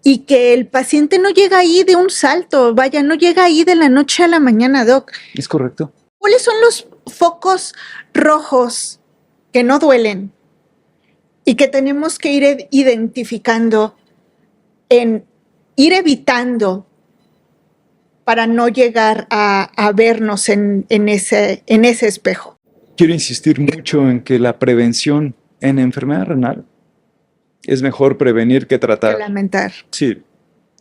y que el paciente no llega ahí de un salto, vaya, no llega ahí de la noche a la mañana, Doc. Es correcto. ¿Cuáles son los focos rojos que no duelen? y que tenemos que ir identificando, ir evitando para no llegar a vernos en ese espejo. Quiero insistir mucho en que la prevención en enfermedad renal es mejor prevenir que tratar. Que lamentar. Sí,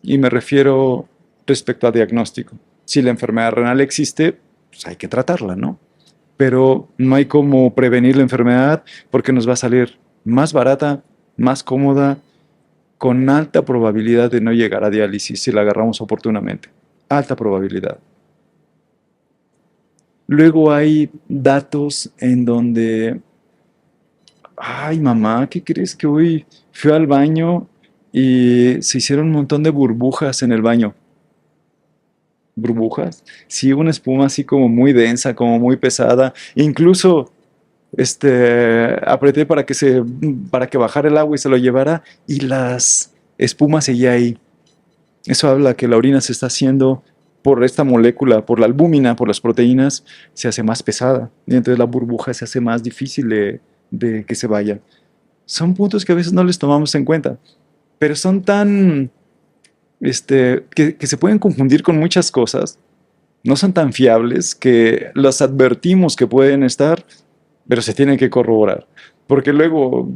y me refiero respecto a diagnóstico. Si la enfermedad renal existe, pues hay que tratarla, ¿no? Pero no hay como prevenir la enfermedad porque nos va a salir más barata, más cómoda, con alta probabilidad de no llegar a diálisis si la agarramos oportunamente. Alta probabilidad. Luego hay datos en donde, ay mamá, ¿qué crees que hoy fui al baño y se hicieron un montón de burbujas en el baño? ¿Burbujas? Sí, una espuma así como muy densa, como muy pesada. Incluso apreté para que bajara el agua y se lo llevara y las espumas seguía ahí. Eso habla que la orina se está haciendo por esta molécula, por la albúmina, por las proteínas, se hace más pesada y entonces la burbuja se hace más difícil de que se vaya. Son puntos que a veces no les tomamos en cuenta, pero son tan, que se pueden confundir con muchas cosas, no son tan fiables que los advertimos que pueden estar, pero se tienen que corroborar, porque luego,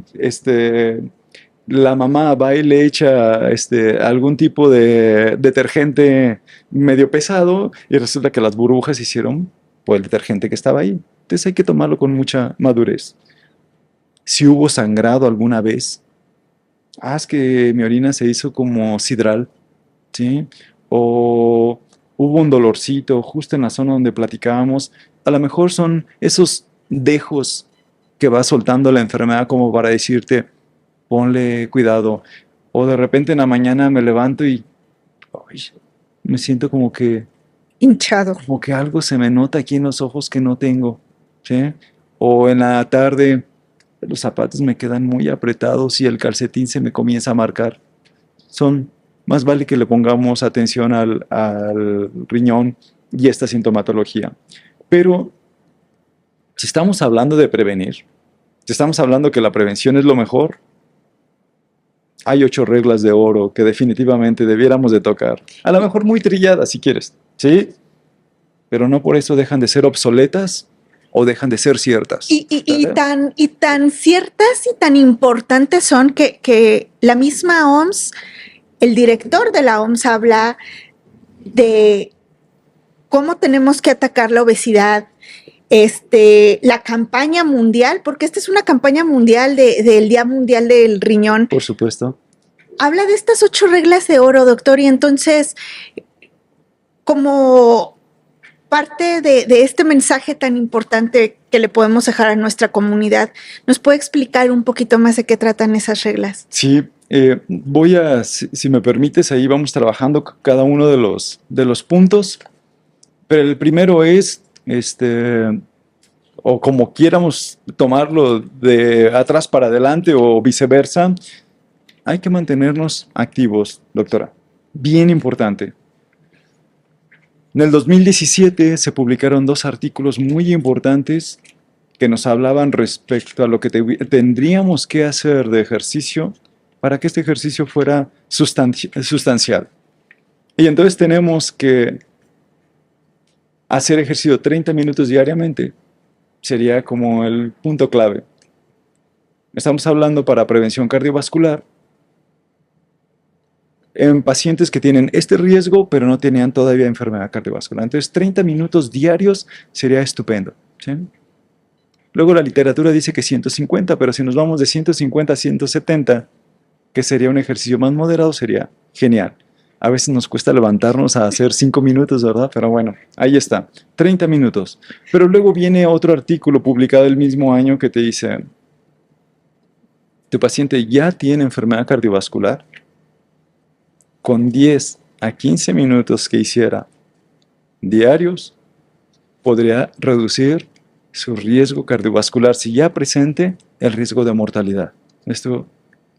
la mamá va y le echa algún tipo de detergente medio pesado y resulta que las burbujas se hicieron por el detergente que estaba ahí. Entonces hay que tomarlo con mucha madurez. Si hubo sangrado alguna vez, es que mi orina se hizo como sidral, ¿sí? O hubo un dolorcito justo en la zona donde platicábamos. A lo mejor son esos dejos que va soltando la enfermedad como para decirte, ponle cuidado. O de repente en la mañana me levanto y me siento como que hinchado. Como que algo se me nota aquí en los ojos que no tengo, ¿sí? O en la tarde los zapatos me quedan muy apretados y el calcetín se me comienza a marcar. Más vale que le pongamos atención al riñón y esta sintomatología. Pero si estamos hablando de prevenir, si estamos hablando que la prevención es lo mejor, hay 8 reglas de oro que definitivamente debiéramos de tocar. A lo mejor muy trilladas si quieres, ¿sí? Pero no por eso dejan de ser obsoletas o dejan de ser ciertas. Y tan ciertas y tan importantes son que la misma OMS, el director de la OMS habla de cómo tenemos que atacar la obesidad, la campaña mundial, porque esta es una campaña mundial del Día Mundial del Riñón. Por supuesto. Habla de estas 8 reglas de oro, doctor, y entonces, como parte de este mensaje tan importante que le podemos dejar a nuestra comunidad, ¿nos puede explicar un poquito más de qué tratan esas reglas? Sí, si me permites, ahí vamos trabajando cada uno de los puntos, pero el primero es, o como quieramos tomarlo de atrás para adelante o viceversa, hay que mantenernos activos, doctora. Bien importante. En el 2017 se publicaron 2 artículos muy importantes que nos hablaban respecto a lo que tendríamos que hacer de ejercicio para que este ejercicio fuera sustancial. Y entonces tenemos que hacer ejercicio 30 minutos diariamente. Sería como el punto clave. Estamos hablando para prevención cardiovascular en pacientes que tienen este riesgo, pero no tenían todavía enfermedad cardiovascular. Entonces, 30 minutos diarios sería estupendo, ¿sí? Luego la literatura dice que 150, pero si nos vamos de 150 a 170, que sería un ejercicio más moderado, sería genial. A veces nos cuesta levantarnos a hacer 5 minutos, ¿verdad? Pero bueno, ahí está, 30 minutos. Pero luego viene otro artículo publicado el mismo año que te dice, tu paciente ya tiene enfermedad cardiovascular, con 10 a 15 minutos que hiciera diarios, podría reducir su riesgo cardiovascular, si ya presente, el riesgo de mortalidad. Esto,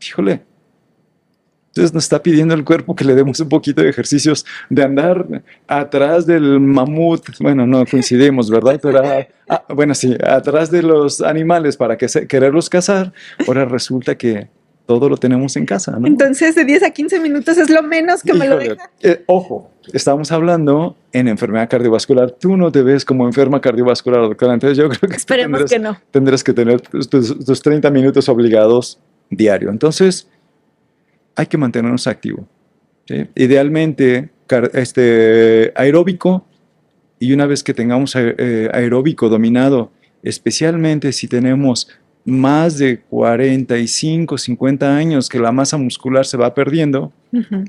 híjole, Entonces nos está pidiendo el cuerpo que le demos un poquito de ejercicios de andar atrás del mamut. Bueno, no coincidimos, ¿verdad? Pero, bueno, sí, atrás de los animales para quererlos cazar. Ahora resulta que todo lo tenemos en casa, ¿no? Entonces, de 10 a 15 minutos es lo menos que me lo deja. Ojo, estamos hablando en enfermedad cardiovascular. Tú no te ves como enferma cardiovascular, doctora. Entonces yo creo que esperemos que no. Tendrás que tener tus 30 minutos obligados diario. Entonces, hay que mantenernos activos, ¿sí? Idealmente, aeróbico, y una vez que tengamos aeróbico dominado, especialmente si tenemos más de 45, 50 años que la masa muscular se va perdiendo,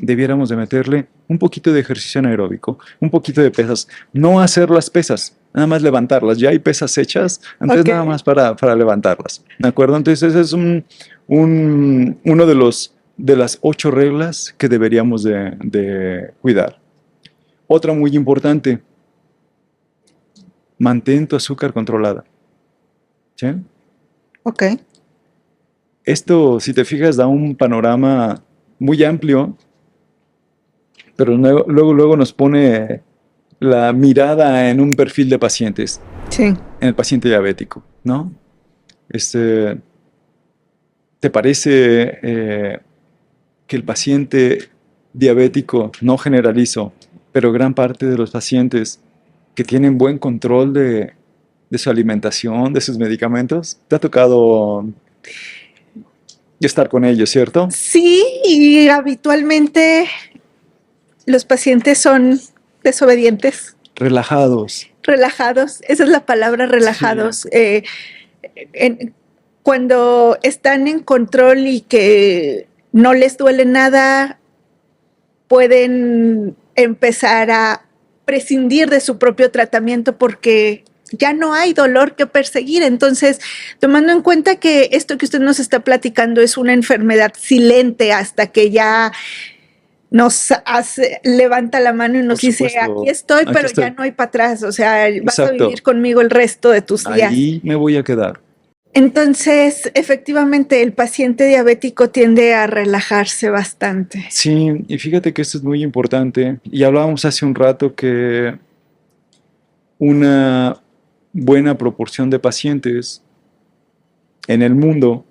debiéramos de meterle un poquito de ejercicio anaeróbico, un poquito de pesas. No hacer las pesas, nada más levantarlas. Ya hay pesas hechas, entonces nada más para levantarlas. ¿De acuerdo? Entonces ese es uno de las 8 reglas que deberíamos de cuidar. Otra muy importante, mantén tu azúcar controlada. ¿Sí? Ok. Esto, si te fijas, da un panorama muy amplio, pero luego nos pone la mirada en un perfil de pacientes. Sí. En el paciente diabético, ¿no? ¿Te parece que el paciente diabético, no generalizo, pero gran parte de los pacientes que tienen buen control de su alimentación, de sus medicamentos? ¿Te ha tocado estar con ellos, cierto? Sí, y habitualmente los pacientes son desobedientes. Relajados. Relajados, esa es la palabra, relajados. Sí. Cuando están en control y que no les duele nada, pueden empezar a prescindir de su propio tratamiento porque ya no hay dolor que perseguir. Entonces, tomando en cuenta que esto que usted nos está platicando es una enfermedad silente hasta que ya nos levanta la mano y nos dice, aquí estoy, pero ya no hay para atrás. O sea, vas a vivir conmigo el resto de tus días. Ahí me voy a quedar. Entonces, efectivamente, el paciente diabético tiende a relajarse bastante. Sí, y fíjate que esto es muy importante. Y hablábamos hace un rato que una buena proporción de pacientes en el mundo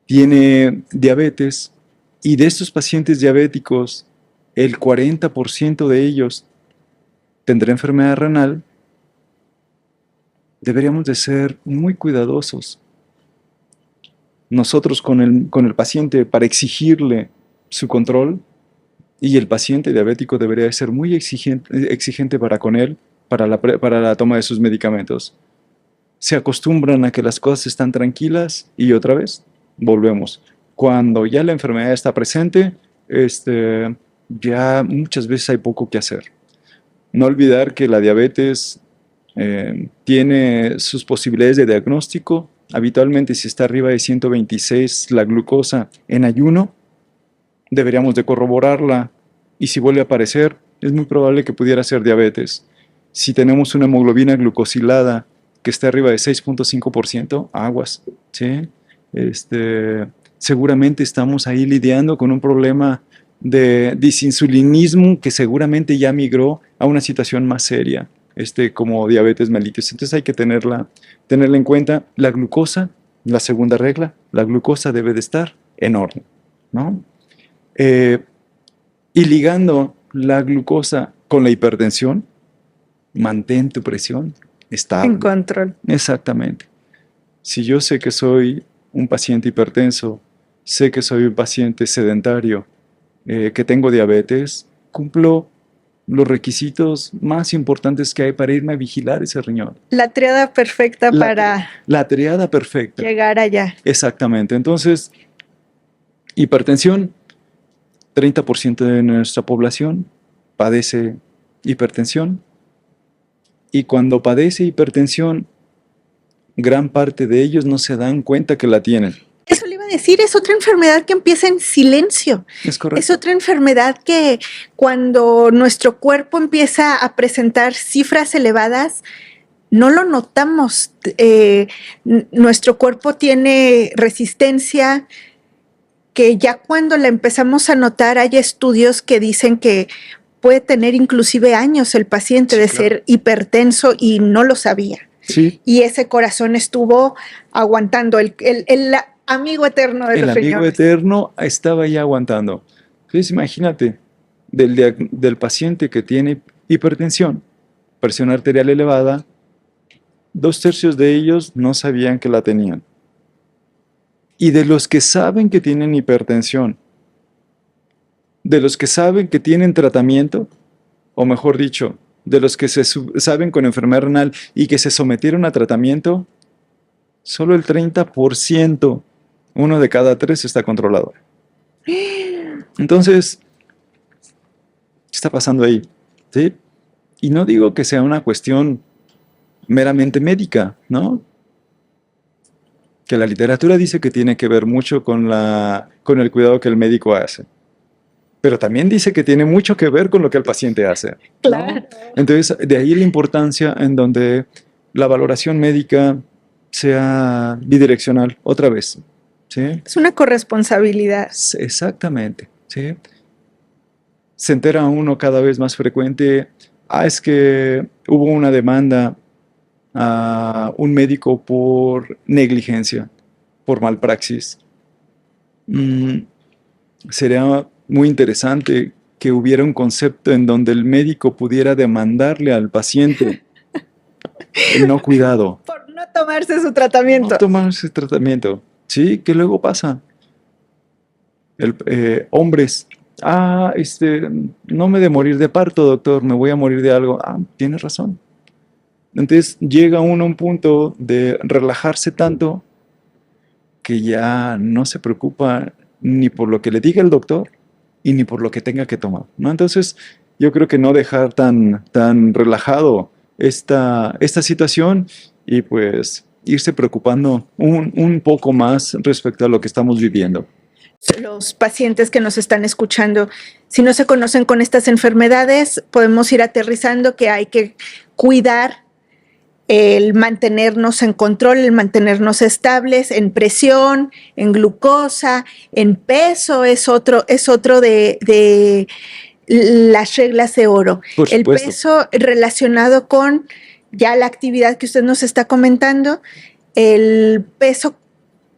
tiene diabetes, y de estos pacientes diabéticos, el 40% de ellos tendrá enfermedad renal. Deberíamos de ser muy cuidadosos nosotros con el paciente para exigirle su control, y el paciente diabético debería ser muy exigente para con él, para la toma de sus medicamentos. Se acostumbran a que las cosas están tranquilas y otra vez volvemos. Cuando ya la enfermedad está presente, ya muchas veces hay poco que hacer. No olvidar que la diabetes tiene sus posibilidades de diagnóstico. Habitualmente, si está arriba de 126 la glucosa en ayuno, deberíamos de corroborarla, y si vuelve a aparecer, es muy probable que pudiera ser diabetes. Si tenemos una hemoglobina glucosilada que está arriba de 6.5%, aguas, ¿sí? Seguramente estamos ahí lidiando con un problema de disinsulinismo que seguramente ya migró a una situación más seria, como diabetes mellitus. Entonces hay que tenerla en cuenta. La glucosa, la segunda regla, la glucosa debe de estar en orden, ¿no? Y ligando la glucosa con la hipertensión, mantén tu presión estable. En control. Exactamente. Si yo sé que soy un paciente hipertenso, sé que soy un paciente sedentario, que tengo diabetes, cumplo los requisitos más importantes que hay para irme a vigilar ese riñón. La triada perfecta para... La triada perfecta. Llegar allá. Exactamente. Entonces, hipertensión, 30% de nuestra población padece hipertensión, y cuando padece hipertensión, gran parte de ellos no se dan cuenta que la tienen. Eso le iba a decir, es otra enfermedad que empieza en silencio. Es correcto. Es otra enfermedad que cuando nuestro cuerpo empieza a presentar cifras elevadas, no lo notamos. Nuestro cuerpo tiene resistencia, que ya cuando la empezamos a notar hay estudios que dicen que puede tener inclusive años el paciente de ser hipertenso y no lo sabía. Sí. Y ese corazón estuvo aguantando, el amigo eterno de los riñones. El amigo eterno estaba ya aguantando. Entonces imagínate, del paciente que tiene hipertensión, presión arterial elevada, 2/3 de ellos no sabían que la tenían. Y de los que saben que tienen hipertensión, de los que saben que tienen tratamiento, o mejor dicho, de los que saben con enfermedad renal y que se sometieron a tratamiento, solo el 30%, 1 de cada 3 está controlado. Entonces, ¿qué está pasando ahí? ¿Sí? Y no digo que sea una cuestión meramente médica, ¿no? Que la literatura dice que tiene que ver mucho con el cuidado que el médico hace. Pero también dice que tiene mucho que ver con lo que el paciente hace, ¿no? Claro. Entonces, de ahí la importancia en donde la valoración médica sea bidireccional, otra vez. ¿Sí? Es una corresponsabilidad. Exactamente, ¿sí? Se entera uno cada vez más frecuente, es que hubo una demanda a un médico por negligencia, por malpraxis. Sería muy interesante que hubiera un concepto en donde el médico pudiera demandarle al paciente el no cuidado. Por no tomarse su tratamiento. No tomarse tratamiento. Sí, ¿qué luego pasa? Hombres, no me de morir de parto, doctor, me voy a morir de algo. Tienes razón. Entonces llega uno a un punto de relajarse tanto que ya no se preocupa ni por lo que le diga el doctor y ni por lo que tenga que tomar, ¿no? Entonces yo creo que no dejar tan relajado esta situación y pues irse preocupando un poco más respecto a lo que estamos viviendo. Los pacientes que nos están escuchando, si no se conocen con estas enfermedades, podemos ir aterrizando que hay que cuidar el mantenernos en control, el mantenernos estables en presión, en glucosa, en peso, es otro de las reglas de oro. El peso relacionado con ya la actividad que usted nos está comentando, el peso,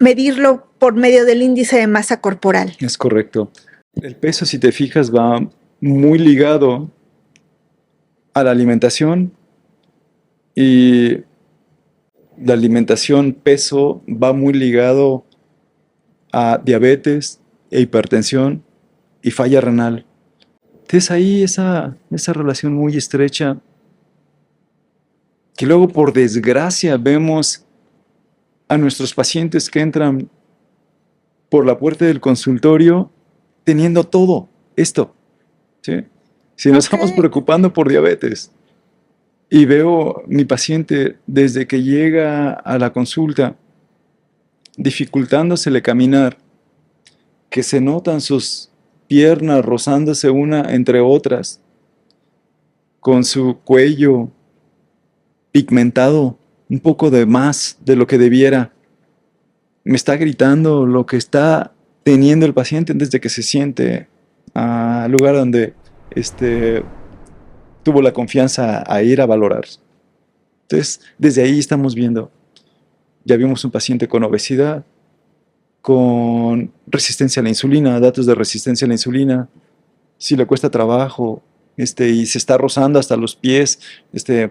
medirlo por medio del índice de masa corporal. Es correcto. El peso, si te fijas, va muy ligado a la alimentación y la alimentación, peso, va muy ligado a diabetes e hipertensión y falla renal. Entonces ahí esa relación muy estrecha que luego por desgracia vemos a nuestros pacientes que entran por la puerta del consultorio teniendo todo esto, ¿sí? Si nos estamos preocupando por diabetes y veo mi paciente desde que llega a la consulta dificultándosele caminar, que se notan sus piernas rozándose una entre otras, con su cuello pigmentado un poco de más de lo que debiera, me está gritando lo que está teniendo el paciente desde que se siente al lugar donde tuvo la confianza a ir a valorar. Entonces, desde ahí estamos viendo, ya vimos un paciente con obesidad, con resistencia a la insulina, datos de resistencia a la insulina, si le cuesta trabajo, y se está rozando hasta los pies,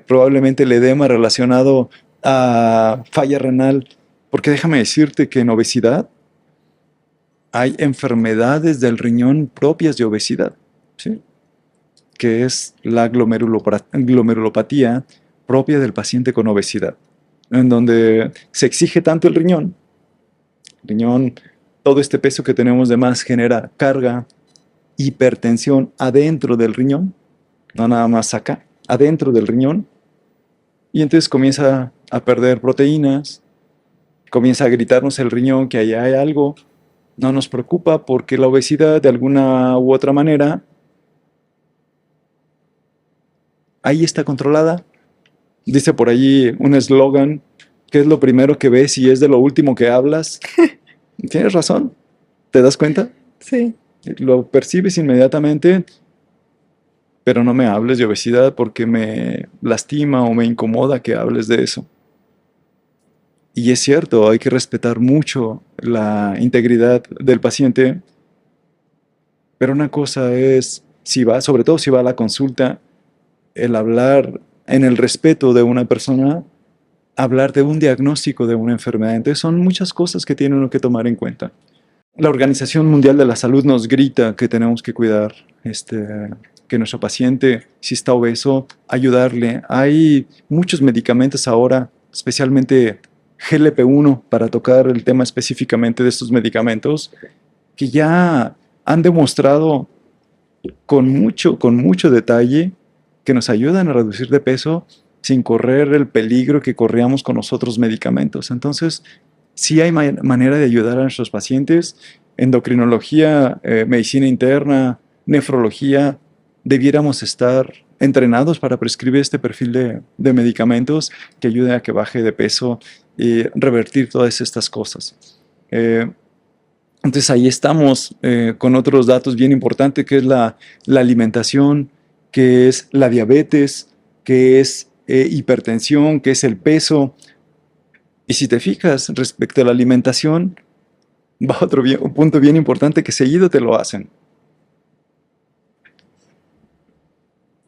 probablemente el edema relacionado a falla renal, porque déjame decirte que en obesidad hay enfermedades del riñón propias de obesidad, ¿sí? Que es la glomerulopatía propia del paciente con obesidad, en donde se exige tanto el riñón, todo este peso que tenemos de más genera carga, hipertensión adentro del riñón, no nada más acá, adentro del riñón, y entonces comienza a perder proteínas, comienza a gritarnos el riñón que allá hay algo, no nos preocupa porque la obesidad de alguna u otra manera ahí está controlada. Dice por allí un eslogan, ¿qué es lo primero que ves y es de lo último que hablas? Tienes razón, ¿Te das cuenta? Sí. Lo percibes inmediatamente, pero no me hables de obesidad porque me lastima o me incomoda que hables de eso. Y es cierto, hay que respetar mucho la integridad del paciente, pero una cosa es, sobre todo si va a la consulta, el hablar en el respeto de una persona, hablar de un diagnóstico de una enfermedad. Entonces son muchas cosas que tiene uno que tomar en cuenta. La Organización Mundial de la Salud nos grita que tenemos que cuidar que nuestro paciente, si está obeso, ayudarle. Hay muchos medicamentos ahora, especialmente GLP-1, para tocar el tema específicamente de estos medicamentos, que ya han demostrado con mucho detalle que nos ayudan a reducir de peso sin correr el peligro que corríamos con los otros medicamentos. Entonces, sí hay manera de ayudar a nuestros pacientes. Endocrinología, medicina interna, nefrología, debiéramos estar entrenados para prescribir este perfil de medicamentos que ayuden a que baje de peso y revertir todas estas cosas. Entonces ahí estamos con otros datos bien importantes, que es la alimentación, que es la diabetes, que es hipertensión, que es el peso. Y si te fijas respecto a la alimentación, va un punto bien importante que seguido te lo hacen.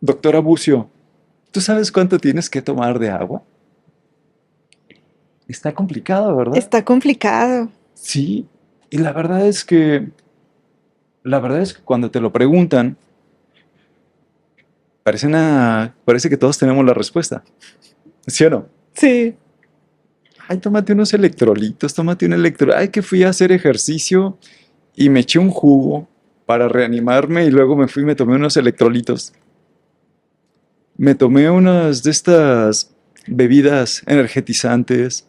Doctora Bucio, ¿tú sabes cuánto tienes que tomar de agua? Está complicado, ¿verdad? Está complicado. Sí, y la verdad es que cuando te lo preguntan, parece que todos tenemos la respuesta. ¿Sí o no? Sí. Ay, tómate unos electrolitos, Ay, que fui a hacer ejercicio y me eché un jugo para reanimarme y luego me fui y me tomé unos electrolitos. Me tomé unas de estas bebidas energetizantes,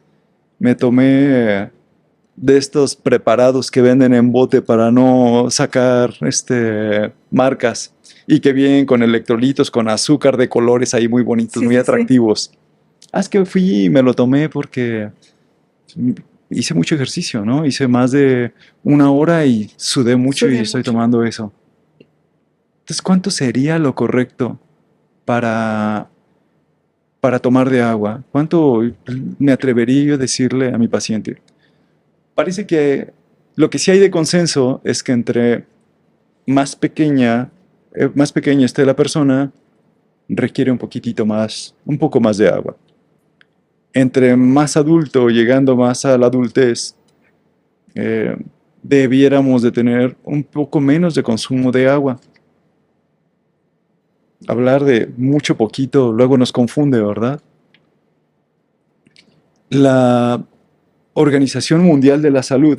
me tomé de estos preparados que venden en bote para no sacar marcas y que vienen con electrolitos, con azúcar de colores ahí muy bonitos, muy atractivos. Es que fui y me lo tomé porque hice mucho ejercicio, ¿no? Hice más de 1 hora y sudé mucho y estoy tomando eso. Entonces, ¿cuánto sería lo correcto para tomar de agua? ¿Cuánto me atrevería yo a decirle a mi paciente? Parece que lo que sí hay de consenso es que entre más pequeña esté la persona, requiere un poco más de agua. Entre más adulto, llegando más a la adultez, debiéramos de tener un poco menos de consumo de agua. Hablar de mucho, poquito, luego nos confunde, ¿verdad? La Organización Mundial de la Salud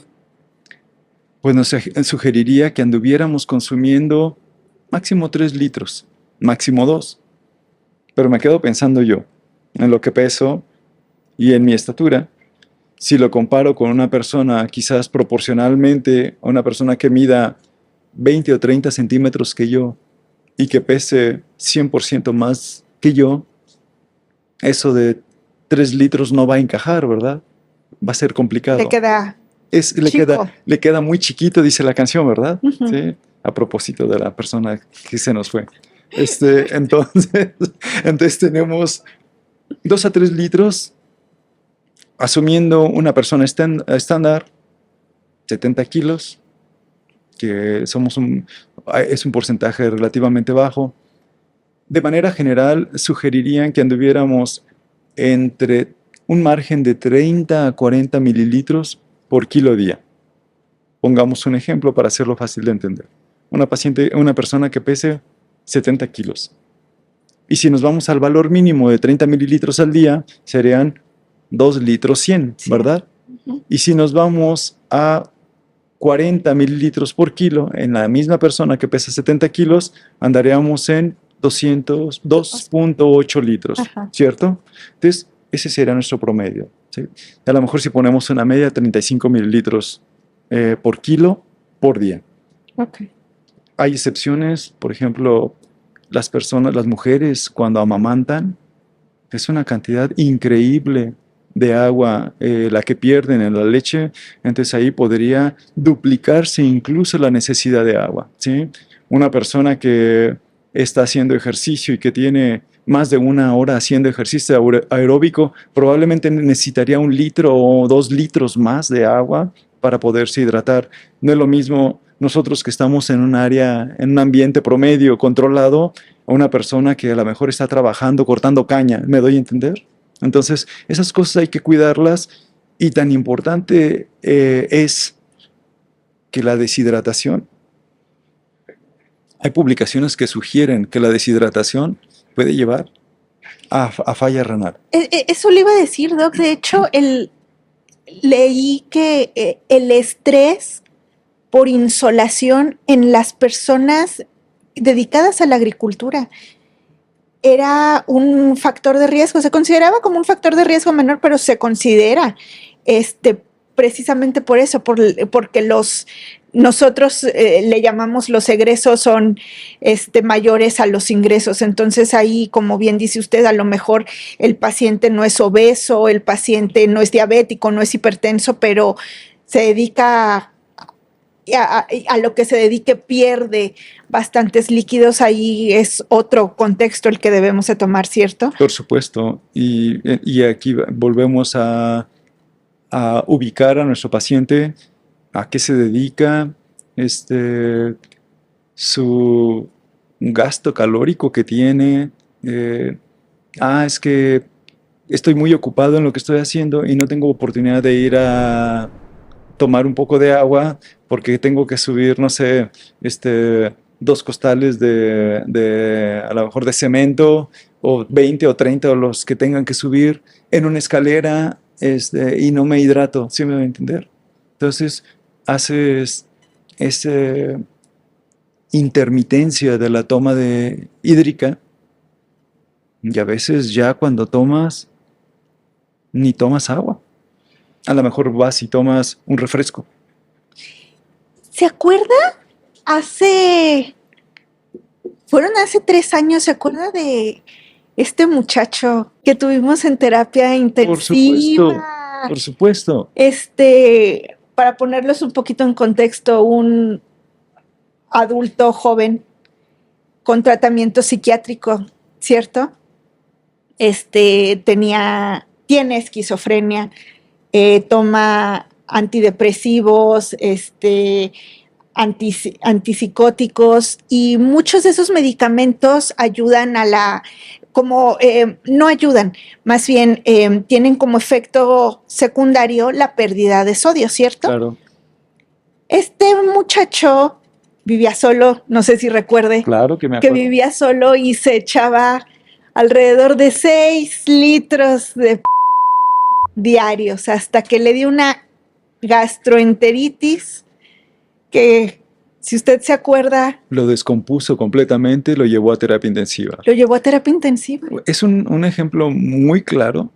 pues nos sugeriría que anduviéramos consumiendo máximo 3 litros, máximo 2. Pero me quedo pensando yo, en lo que peso y en mi estatura. Si lo comparo con una persona, quizás proporcionalmente a una persona que mida 20 o 30 centímetros que yo y que pese 100% más que yo, eso de 3 litros no va a encajar, ¿verdad? Va a ser complicado. Le queda muy chiquito, dice la canción, ¿verdad? Uh-huh. Sí, a propósito de la persona que se nos fue. Entonces tenemos 2 a 3 litros, asumiendo una persona estándar, 70 kilos, que es un porcentaje relativamente bajo. De manera general, sugerirían que anduviéramos entre un margen de 30 a 40 mililitros por kilo día. Pongamos un ejemplo para hacerlo fácil de entender. Una persona que pese 70 kilos. Y si nos vamos al valor mínimo de 30 mililitros al día, serían 2 litros 100, sí, ¿verdad? Uh-huh. Y si nos vamos a 40 mililitros por kilo, en la misma persona que pesa 70 kilos, andaríamos en 2.8 litros, ajá, ¿cierto? Entonces, ese sería nuestro promedio, ¿sí? A lo mejor si ponemos una media, 35 mililitros por kilo por día. Okay. Hay excepciones, por ejemplo, las mujeres cuando amamantan, es una cantidad increíble de agua la que pierden en la leche, entonces ahí podría duplicarse incluso la necesidad de agua, ¿sí? Una persona que está haciendo ejercicio y que tiene más de 1 hora haciendo ejercicio aeróbico, probablemente necesitaría 1 litro o 2 litros más de agua para poderse hidratar. No es lo mismo nosotros que estamos en un área, en un ambiente promedio controlado, a una persona que a lo mejor está trabajando, cortando caña. ¿Me doy a entender? Entonces, esas cosas hay que cuidarlas, y tan importante es que la deshidratación, hay publicaciones que sugieren que la deshidratación puede llevar a falla renal. Eso le iba a decir, Doc. De hecho, leí que el estrés por insolación en las personas dedicadas a la agricultura era un factor de riesgo. Se consideraba como un factor de riesgo menor, pero se considera precisamente por eso, porque nosotros le llamamos los egresos son mayores a los ingresos. Entonces ahí, como bien dice usted, a lo mejor el paciente no es obeso, el paciente no es diabético, no es hipertenso, pero se dedica a lo que se dedique, pierde bastantes líquidos. Ahí es otro contexto el que debemos de tomar, ¿cierto? Por supuesto, y aquí volvemos a ubicar a nuestro paciente, a qué se dedica, su gasto calórico que tiene. Es que estoy muy ocupado en lo que estoy haciendo y no tengo oportunidad de ir a tomar un poco de agua porque tengo que subir, no sé, 2 costales a lo mejor de cemento, o 20 o 30 o los que tengan que subir en una escalera, y no me hidrato. ¿Sí me va a entender? Entonces haces esa intermitencia de la toma de hídrica, y a veces ya cuando tomas ni tomas agua. A lo mejor vas y tomas un refresco. ¿Se acuerda? Fueron hace 3 años, ¿se acuerda de este muchacho que tuvimos en terapia intensiva? Por supuesto. Para ponerlos un poquito en contexto, un adulto joven con tratamiento psiquiátrico, ¿cierto? Tiene esquizofrenia, toma antidepresivos, antipsicóticos, y muchos de esos medicamentos ayudan no ayudan, más bien tienen como efecto secundario la pérdida de sodio, ¿cierto? Claro. Este muchacho vivía solo, no sé si recuerde. Claro que me acuerdo. Que vivía solo y se echaba alrededor de 6 litros de diarios, hasta que le dio una gastroenteritis que, si usted se acuerda, lo descompuso completamente, lo llevó a terapia intensiva. Es un ejemplo muy claro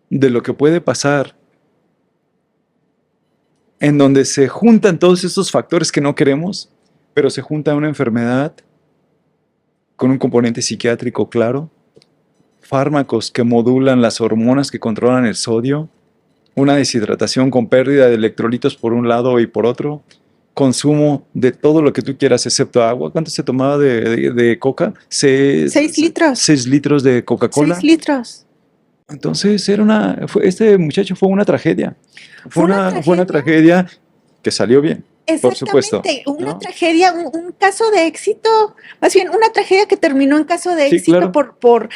de lo que puede pasar, en donde se juntan todos esos factores que no queremos, pero se junta una enfermedad con un componente psiquiátrico claro, fármacos que modulan las hormonas que controlan el sodio, una deshidratación con pérdida de electrolitos por un lado y por otro, consumo de todo lo que tú quieras excepto agua. ¿Cuánto se tomaba de coca? 6 litros. 6 litros de Coca-Cola. 6 litros. Entonces este muchacho fue una tragedia. Fue una tragedia que salió bien. Por supuesto. Una tragedia, un caso de éxito, más bien una tragedia que terminó en caso de éxito, claro,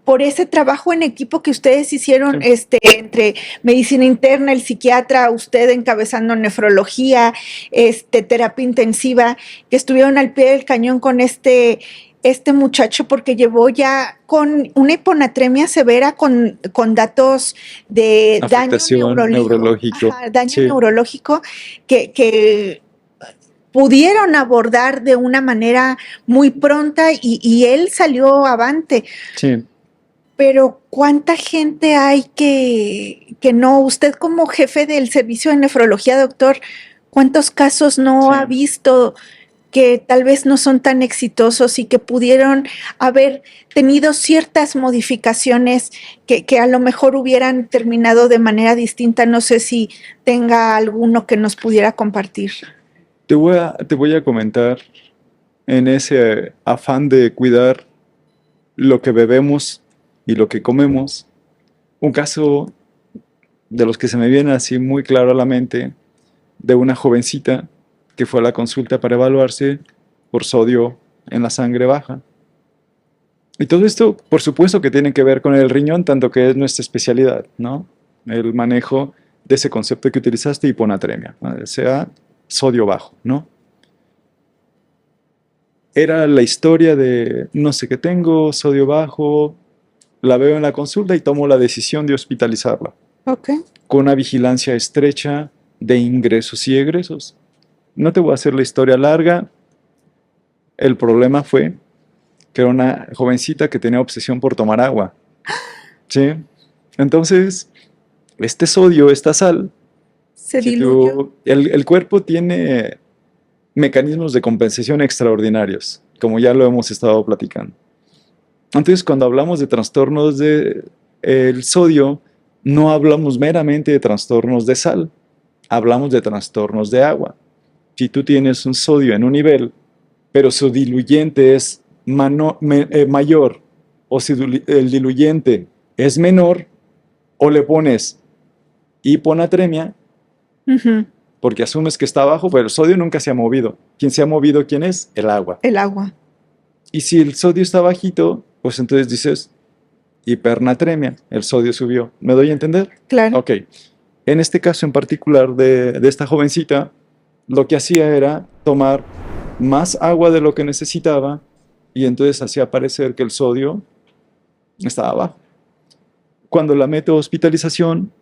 por ese trabajo en equipo que ustedes hicieron, sí, entre medicina interna, el psiquiatra, usted encabezando nefrología, terapia intensiva, que estuvieron al pie del cañón con este muchacho, porque llevó ya con una hiponatremia severa, con datos de afectación neurológico. Daño neurológico que pudieron abordar de una manera muy pronta, y él salió avante. Sí. Pero ¿cuánta gente hay que no? Usted, como jefe del servicio de nefrología, doctor, ¿cuántos casos no ha visto que tal vez no son tan exitosos y que pudieron haber tenido ciertas modificaciones que a lo mejor hubieran terminado de manera distinta. No sé si tenga alguno que nos pudiera compartir. Te voy a comentar, en ese afán de cuidar lo que bebemos y lo que comemos, un caso de los que se me viene así muy claro a la mente, de una jovencita que fue a la consulta para evaluarse por sodio en la sangre baja. Y todo esto, por supuesto que tiene que ver con el riñón, tanto que es nuestra especialidad, ¿no? El manejo de ese concepto que utilizaste, hiponatremia, o sea, sodio bajo, ¿no? Era la historia de, no sé qué tengo, sodio bajo, la veo en la consulta y tomo la decisión de hospitalizarla. Okay. Con una vigilancia estrecha de ingresos y egresos. No te voy a hacer la historia larga. El problema fue que era una jovencita que tenía obsesión por tomar agua. ¿Sí? Entonces, este sodio, esta sal, se diluyó. El cuerpo tiene mecanismos de compensación extraordinarios, como ya lo hemos estado platicando. Entonces, cuando hablamos de trastornos del sodio, no hablamos meramente de trastornos de sal, hablamos de trastornos de agua. Si tú tienes un sodio en un nivel, pero su diluyente es mayor, o si el diluyente es menor, o le pones hiponatremia, porque asumes que está bajo, pero el sodio nunca se ha movido. ¿Quién se ha movido? ¿Quién es? El agua. El agua. Y si el sodio está bajito, pues entonces dices hipernatremia, el sodio subió. ¿Me doy a entender? Claro. Ok. En este caso en particular de esta jovencita, lo que hacía era tomar más agua de lo que necesitaba y entonces hacía parecer que el sodio estaba bajo. Cuando la meto a hospitalización,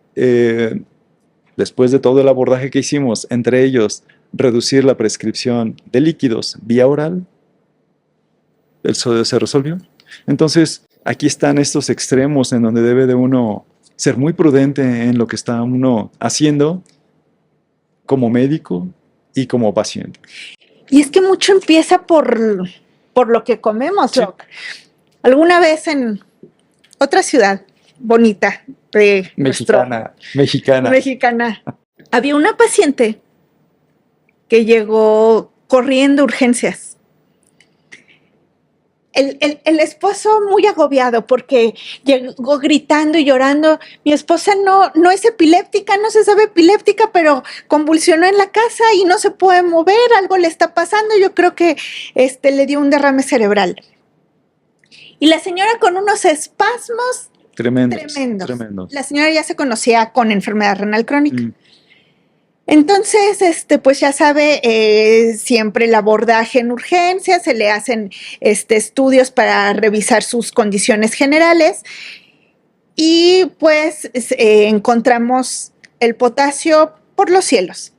después de todo el abordaje que hicimos, entre ellos reducir la prescripción de líquidos vía oral, el sodio se resolvió. Entonces, aquí están estos extremos en donde debe de uno ser muy prudente en lo que está uno haciendo como médico y como paciente. Y es que mucho empieza por lo que comemos, Sí. Doc. Alguna vez en otra ciudad bonita de Mexicana. mexicana, había una paciente que llegó corriendo a urgencias. El esposo muy agobiado porque llegó gritando y llorando. Mi esposa no es epiléptica, no se sabe epiléptica, pero convulsionó en la casa y no se puede mover, algo le está pasando. Yo creo que le dio un derrame cerebral. Y la señora con unos espasmos tremendos. La señora ya se conocía con enfermedad renal crónica. Entonces, pues ya sabe, siempre el abordaje en urgencias, se le hacen estudios para revisar sus condiciones generales y pues encontramos el potasio por los cielos.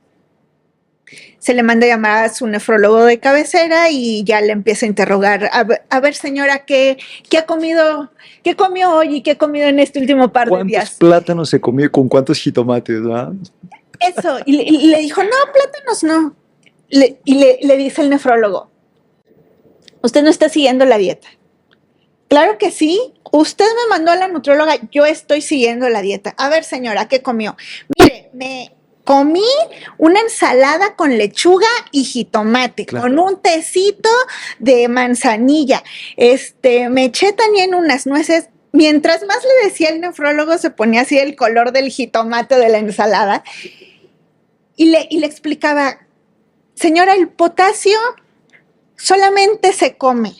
Se le manda a llamar a su nefrólogo de cabecera y ya le empieza a interrogar. A ver, señora, ¿qué ha comido? ¿Qué comió hoy y qué ha comido en este último par de días? ¿Cuántos plátanos se comió con cuántos jitomates? ¿Ah? Eso, y le dijo, no, plátanos no. Le dice el nefrólogo, usted no está siguiendo la dieta. Claro que sí, usted me mandó a la nutrióloga, yo estoy siguiendo la dieta. A ver, señora, ¿qué comió? Mire, me comí una ensalada con lechuga y jitomate, claro, con un tecito de manzanilla. Me eché también unas nueces. Mientras más le decía el nefrólogo, se ponía así el color del jitomate de la ensalada. Y le explicaba, señora, el potasio solamente se come.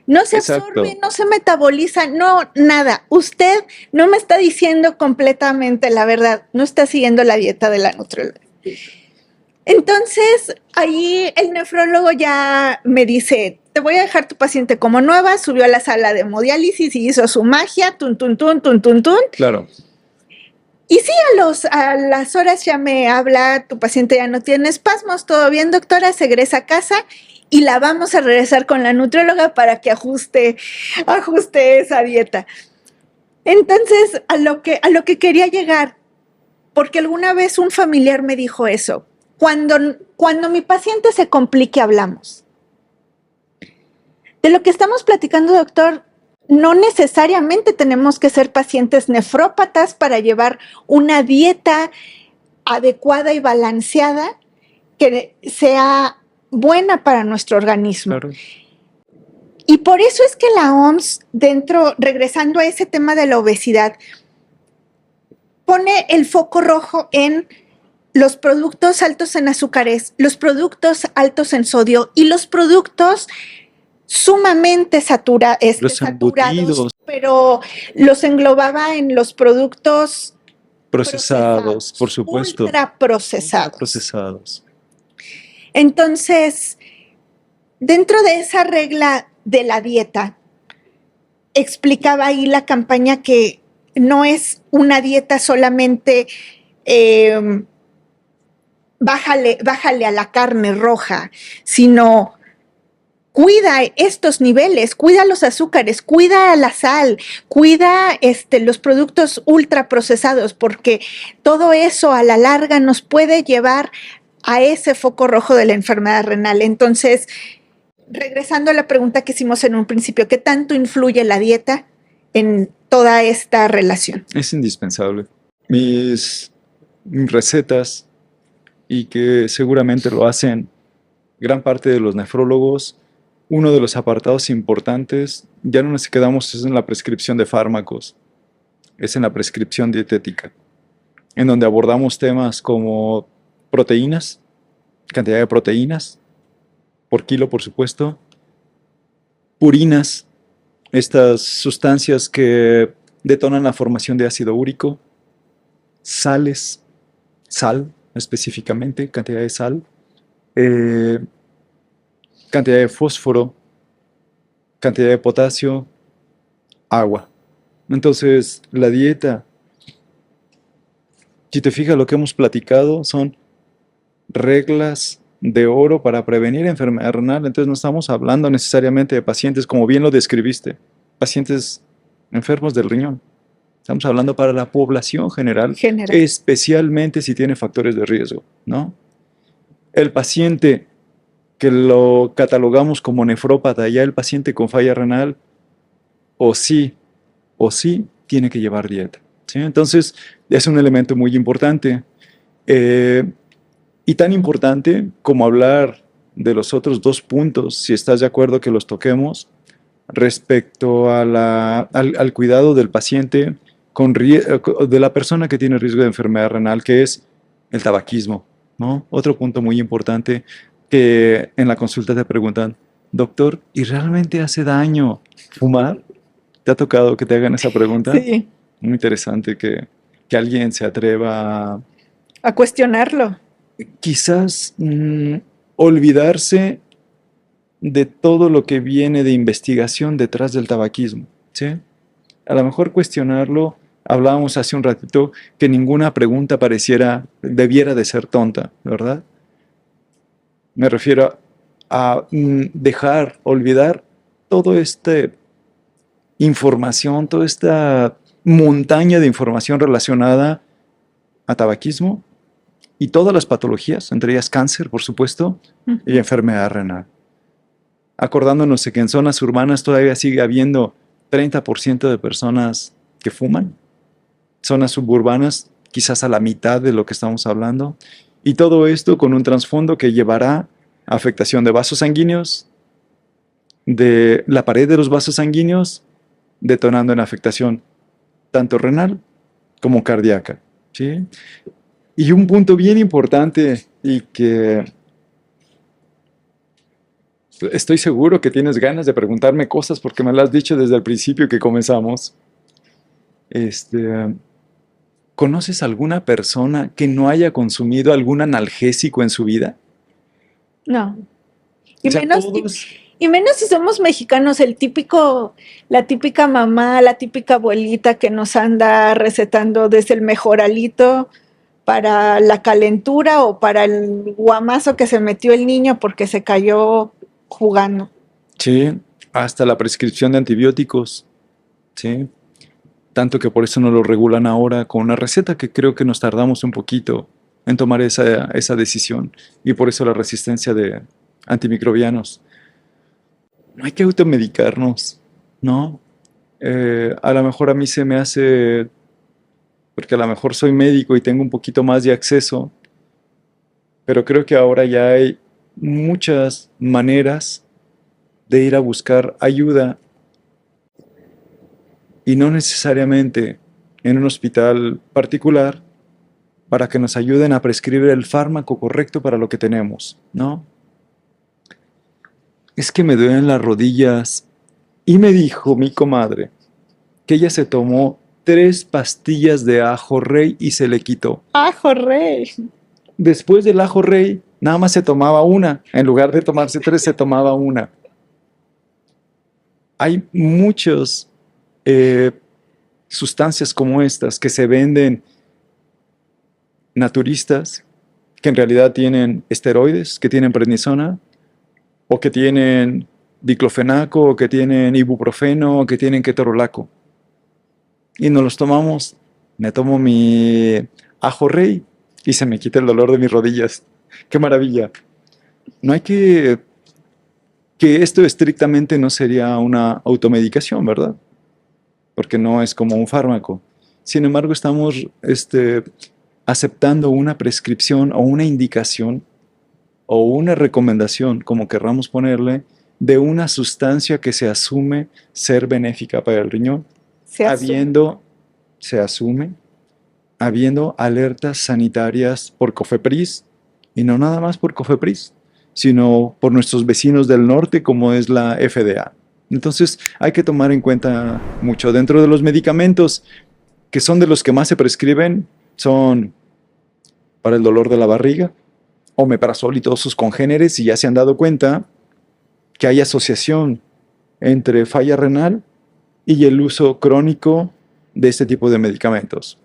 No se absorbe, no se metaboliza, no, nada. Usted no me está diciendo completamente la verdad, no está siguiendo la dieta de la nutrióloga. Entonces, ahí el nefrólogo ya me dice, te voy a dejar tu paciente como nueva, subió a la sala de hemodiálisis y hizo su magia, tun. Claro. Y sí, a las horas ya me habla, tu paciente ya no tiene espasmos, todo bien, doctora, se regresa a casa y la vamos a regresar con la nutrióloga para que ajuste esa dieta. Entonces, a lo que quería llegar, porque alguna vez un familiar me dijo eso, cuando mi paciente se complique hablamos. De lo que estamos platicando, doctor, no necesariamente tenemos que ser pacientes nefrópatas para llevar una dieta adecuada y balanceada que sea buena para nuestro organismo. Claro. Y por eso es que la OMS, regresando a ese tema de la obesidad, pone el foco rojo en los productos altos en azúcares, los productos altos en sodio y los productos sumamente saturados, pero los englobaba en los productos procesados, por supuesto. Ultraprocesados. Entonces, dentro de esa regla de la dieta, explicaba ahí la campaña que no es una dieta solamente bájale a la carne roja, sino cuida estos niveles, cuida los azúcares, cuida la sal, cuida los productos ultraprocesados, porque todo eso a la larga nos puede llevar a ese foco rojo de la enfermedad renal. Entonces, regresando a la pregunta que hicimos en un principio, ¿qué tanto influye la dieta en toda esta relación? Es indispensable. Mis recetas, y que seguramente lo hacen gran parte de los nefrólogos, uno de los apartados importantes, ya no nos quedamos es en la prescripción de fármacos, es en la prescripción dietética, en donde abordamos temas como proteínas, cantidad de proteínas, por kilo por supuesto, purinas, estas sustancias que detonan la formación de ácido úrico, sales, sal específicamente, cantidad de sal, cantidad de fósforo, cantidad de potasio, agua. Entonces, la dieta, si te fijas lo que hemos platicado, son reglas de oro para prevenir enfermedad renal. Entonces, no estamos hablando necesariamente de pacientes, como bien lo describiste, pacientes enfermos del riñón. Estamos hablando para la población general, especialmente si tiene factores de riesgo, ¿no? El paciente que lo catalogamos como nefrópata, ya el paciente con falla renal, o sí tiene que llevar dieta, ¿sí? Entonces, es un elemento muy importante. Y tan importante como hablar de los otros dos puntos, si estás de acuerdo que los toquemos, respecto a al cuidado del paciente, de la persona que tiene riesgo de enfermedad renal, que es el tabaquismo, ¿no? Otro punto muy importante que en la consulta te preguntan, doctor, ¿y realmente hace daño fumar? ¿Te ha tocado que te hagan esa pregunta? Sí. Muy interesante que alguien se atreva a cuestionarlo. Quizás olvidarse de todo lo que viene de investigación detrás del tabaquismo, ¿sí? A lo mejor cuestionarlo. Hablábamos hace un ratito que ninguna pregunta debiera de ser tonta, ¿verdad? Me refiero a olvidar toda esta información, toda esta montaña de información relacionada a tabaquismo y todas las patologías, entre ellas cáncer, por supuesto, y enfermedad renal. Acordándonos de que en zonas urbanas todavía sigue habiendo 30% de personas que fuman, zonas suburbanas quizás a la mitad de lo que estamos hablando, y todo esto con un trasfondo que llevará a afectación de vasos sanguíneos, de la pared de los vasos sanguíneos, detonando en afectación tanto renal como cardíaca, ¿sí? Y un punto bien importante y que estoy seguro que tienes ganas de preguntarme cosas porque me lo has dicho desde el principio que comenzamos. ¿Conoces alguna persona que no haya consumido algún analgésico en su vida? No. Y menos si somos mexicanos, la típica mamá, la típica abuelita que nos anda recetando desde el mejoralito para la calentura o para el guamazo que se metió el niño porque se cayó jugando. Sí, hasta la prescripción de antibióticos, sí. Tanto que por eso no lo regulan ahora con una receta, que creo que nos tardamos un poquito en tomar esa decisión, y por eso la resistencia de antimicrobianos. no hay que automedicarnos, ¿no? A lo mejor a mí se me hace, porque a lo mejor soy médico y tengo un poquito más de acceso, pero creo que ahora ya hay muchas maneras de ir a buscar ayuda y no necesariamente en un hospital particular para que nos ayuden a prescribir el fármaco correcto para lo que tenemos, ¿no? Es que me duelen las rodillas y me dijo mi comadre que ella se tomó 3 pastillas de ajo rey y se le quitó. ¡Ajo rey! Después del ajo rey, nada más se tomaba una. En lugar de tomarse 3, se tomaba una. Hay muchas sustancias como estas que se venden naturistas, que en realidad tienen esteroides, que tienen prednisona, o que tienen diclofenaco, o que tienen ibuprofeno, o que tienen ketorolaco. Y nos los tomamos. Me tomo mi ajo rey y se me quita el dolor de mis rodillas. ¡Qué maravilla! No hay que esto estrictamente no sería una automedicación, ¿verdad? Porque no es como un fármaco. Sin embargo, estamos aceptando una prescripción o una indicación o una recomendación, como querramos ponerle, de una sustancia que se asume ser benéfica para el riñón, habiendo alertas sanitarias por COFEPRIS, y no nada más por COFEPRIS, sino por nuestros vecinos del norte, como es la FDA. Entonces hay que tomar en cuenta mucho. Dentro de los medicamentos, que son de los que más se prescriben, son para el dolor de la barriga, omeprazol y todos sus congéneres, y ya se han dado cuenta que hay asociación entre falla renal y el uso crónico de este tipo de medicamentos.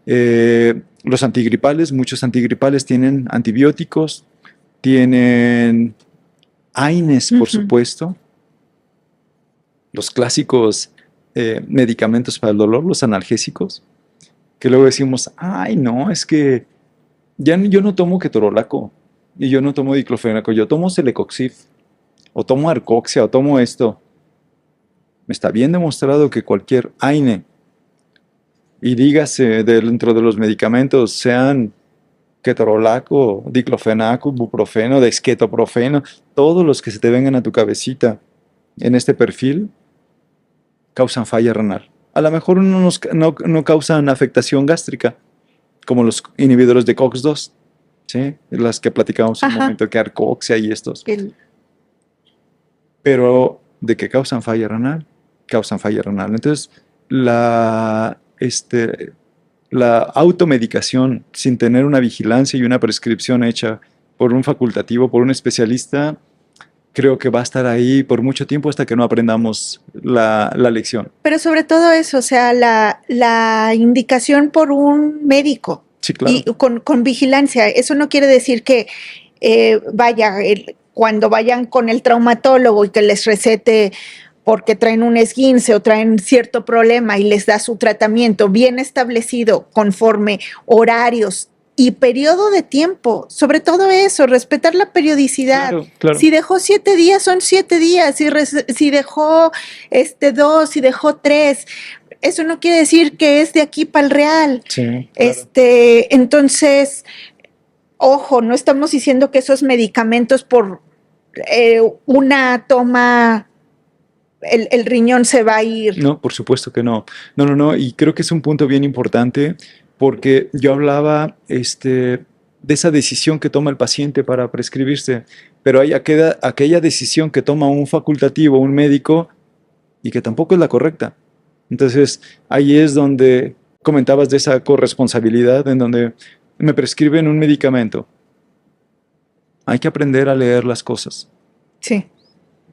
Los antigripales, muchos antigripales tienen antibióticos, tienen AINES, por supuesto, los clásicos medicamentos para el dolor, los analgésicos, que luego decimos, ay no, es que yo no tomo ketorolaco y yo no tomo diclofenaco, yo tomo celecoxib, o tomo arcoxia, o tomo esto. Está bien demostrado que cualquier AINE, y dígase dentro de los medicamentos, sean ketorolaco, diclofenaco, ibuprofeno, dexketoprofeno, todos los que se te vengan a tu cabecita en este perfil, causan falla renal. A lo mejor no causan afectación gástrica, como los inhibidores de COX-2, ¿sí? Las que platicamos en un momento, que arcoxia y estos. Pero, ¿de qué causan falla renal? Causan falla renal. Entonces, la automedicación sin tener una vigilancia y una prescripción hecha por un facultativo, por un especialista, creo que va a estar ahí por mucho tiempo hasta que no aprendamos la lección. Pero sobre todo eso, o sea, la indicación por un médico. Sí, claro. Y con vigilancia. Eso no quiere decir que cuando vayan con el traumatólogo y que les recete porque traen un esguince o traen cierto problema y les da su tratamiento bien establecido conforme horarios y periodo de tiempo, sobre todo eso, respetar la periodicidad. Claro. Si dejó 7 días, son 7 días. Si dejó 2, si dejó 3, eso no quiere decir que es de aquí para el real. Sí, claro. Entonces, ojo, no estamos diciendo que esos medicamentos por una toma, el riñón se va a ir. No, por supuesto que no. No. Y creo que es un punto bien importante, porque yo hablaba de esa decisión que toma el paciente para prescribirse, pero hay aquella decisión que toma un facultativo, un médico, y que tampoco es la correcta. Entonces, ahí es donde comentabas de esa corresponsabilidad, en donde me prescriben un medicamento. Hay que aprender a leer las cosas. Sí.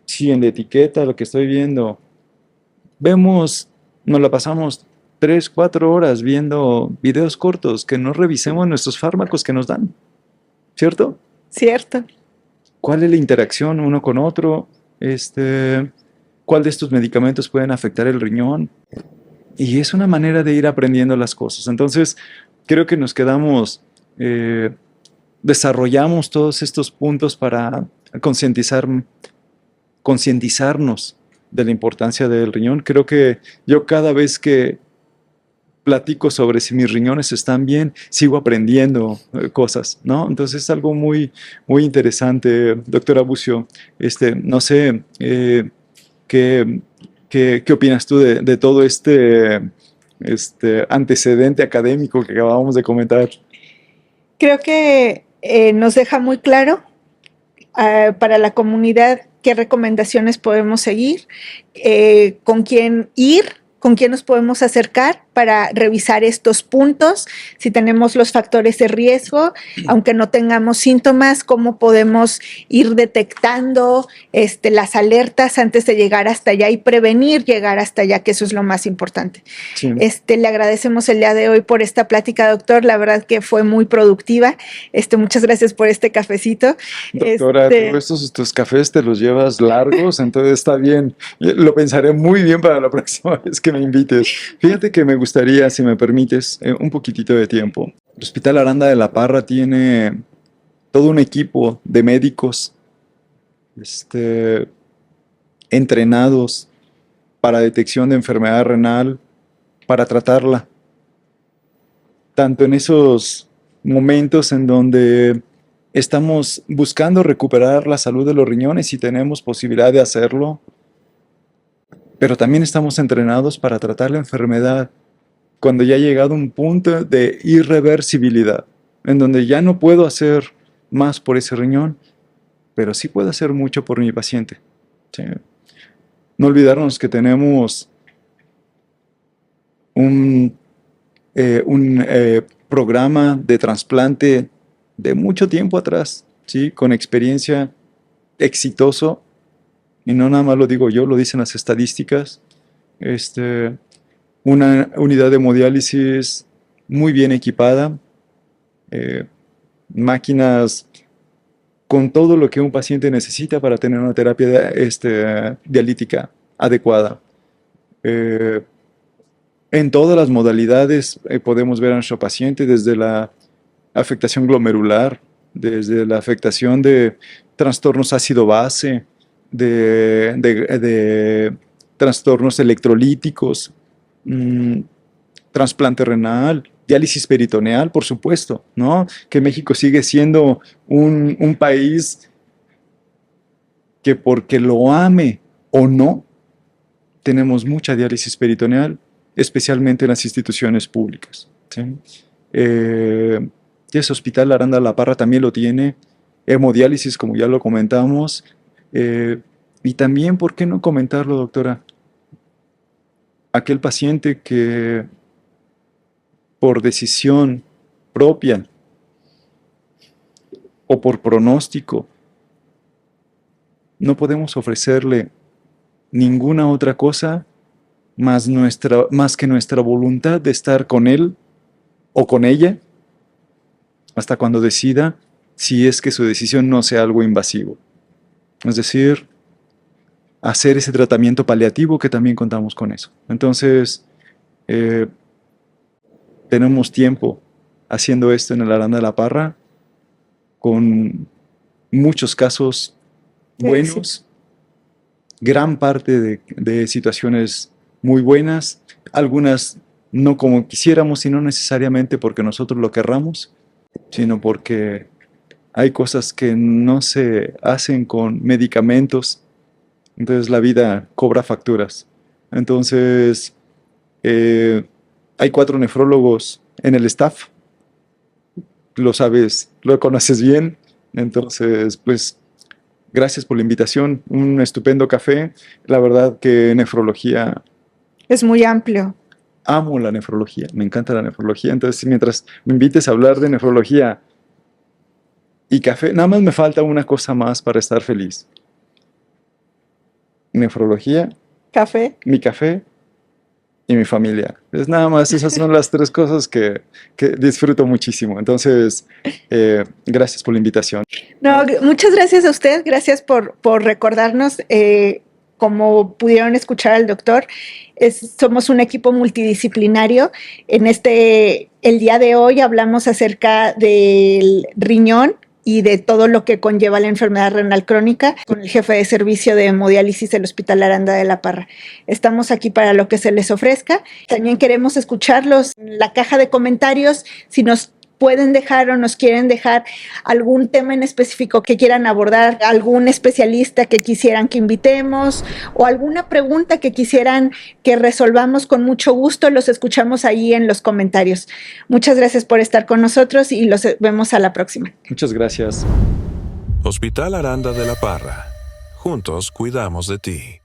Sí, en la etiqueta, lo que estoy viendo, nos la pasamos 3, 4 horas viendo videos cortos, que no revisemos nuestros fármacos que nos dan, ¿cierto? Cierto. ¿Cuál es la interacción uno con otro? ¿Cuál de estos medicamentos pueden afectar el riñón? Y es una manera de ir aprendiendo las cosas. Entonces, creo que nos quedamos, desarrollamos todos estos puntos para concientizar concientizarnos de la importancia del riñón. Creo que yo cada vez que platico sobre si mis riñones están bien, sigo aprendiendo cosas, ¿no? Entonces es algo muy, muy interesante, doctora Bucio. No sé, ¿qué opinas tú de todo este antecedente académico que acabamos de comentar? Creo que nos deja muy claro para la comunidad qué recomendaciones podemos seguir, con quién ir, con quién nos podemos acercar para revisar estos puntos, si tenemos los factores de riesgo, aunque no tengamos síntomas, cómo podemos ir detectando las alertas antes de llegar hasta allá y prevenir llegar hasta allá, que eso es lo más importante. Sí. Le agradecemos el día de hoy por esta plática, doctor, la verdad que fue muy productiva. Muchas gracias por este cafecito. Doctora, todos estos cafés te los llevas largos, entonces está bien. Lo pensaré muy bien para la próxima vez que me invites. Fíjate que me gustaría, si me permites, un poquitito de tiempo. El Hospital Aranda de la Parra tiene todo un equipo de médicos entrenados para detección de enfermedad renal, para tratarla. Tanto en esos momentos en donde estamos buscando recuperar la salud de los riñones y tenemos posibilidad de hacerlo, pero también estamos entrenados para tratar la enfermedad cuando ya ha llegado un punto de irreversibilidad, en donde ya no puedo hacer más por ese riñón, pero sí puedo hacer mucho por mi paciente. ¿Sí? No olvidarnos que tenemos un programa de trasplante de mucho tiempo atrás, ¿sí? Con experiencia, exitoso, y no nada más lo digo yo, lo dicen las estadísticas. Una unidad de hemodiálisis muy bien equipada, máquinas con todo lo que un paciente necesita para tener una terapia dialítica adecuada. En todas las modalidades podemos ver a nuestro paciente, desde la afectación glomerular, desde la afectación de trastornos ácido-base, de trastornos electrolíticos, trasplante renal, diálisis peritoneal, por supuesto, ¿no? Que México sigue siendo un país que, porque lo ame o no, tenemos mucha diálisis peritoneal, especialmente en las instituciones públicas, ¿sí? Ese Hospital Aranda de la Parra también lo tiene, hemodiálisis, como ya lo comentamos, y también, ¿por qué no comentarlo, doctora? Aquel paciente que por decisión propia o por pronóstico no podemos ofrecerle ninguna otra cosa más que nuestra voluntad de estar con él o con ella hasta cuando decida, si es que su decisión no sea algo invasivo. Es decir, hacer ese tratamiento paliativo, que también contamos con eso. Entonces, tenemos tiempo haciendo esto en el Aranda de la Parra, con muchos casos buenos, gran parte de situaciones muy buenas, algunas no como quisiéramos, y no necesariamente porque nosotros lo querramos, sino porque hay cosas que no se hacen con medicamentos. Entonces la vida cobra facturas. Entonces hay 4 nefrólogos en el staff. Lo sabes, lo conoces bien. Entonces, pues, gracias por la invitación. Un estupendo café. La verdad que nefrología es muy amplio. Amo la nefrología, me encanta la nefrología. Entonces, mientras me invites a hablar de nefrología y café, nada más me falta una cosa más para estar feliz. Nefrología, café, mi café y mi familia. Es nada más, esas son las 3 cosas que disfruto muchísimo. Entonces, gracias por la invitación. No, muchas gracias a usted, gracias por recordarnos. Como pudieron escuchar al doctor, somos un equipo multidisciplinario. El día de hoy hablamos acerca del riñón y de todo lo que conlleva la enfermedad renal crónica con el jefe de servicio de hemodiálisis del Hospital Aranda de la Parra. Estamos aquí para lo que se les ofrezca. También queremos escucharlos en la caja de comentarios, si nos pueden dejar o nos quieren dejar algún tema en específico que quieran abordar, algún especialista que quisieran que invitemos o alguna pregunta que quisieran que resolvamos, con mucho gusto los escuchamos ahí en los comentarios. Muchas gracias por estar con nosotros y los vemos a la próxima. Muchas gracias. Hospital Aranda de la Parra. Juntos cuidamos de ti.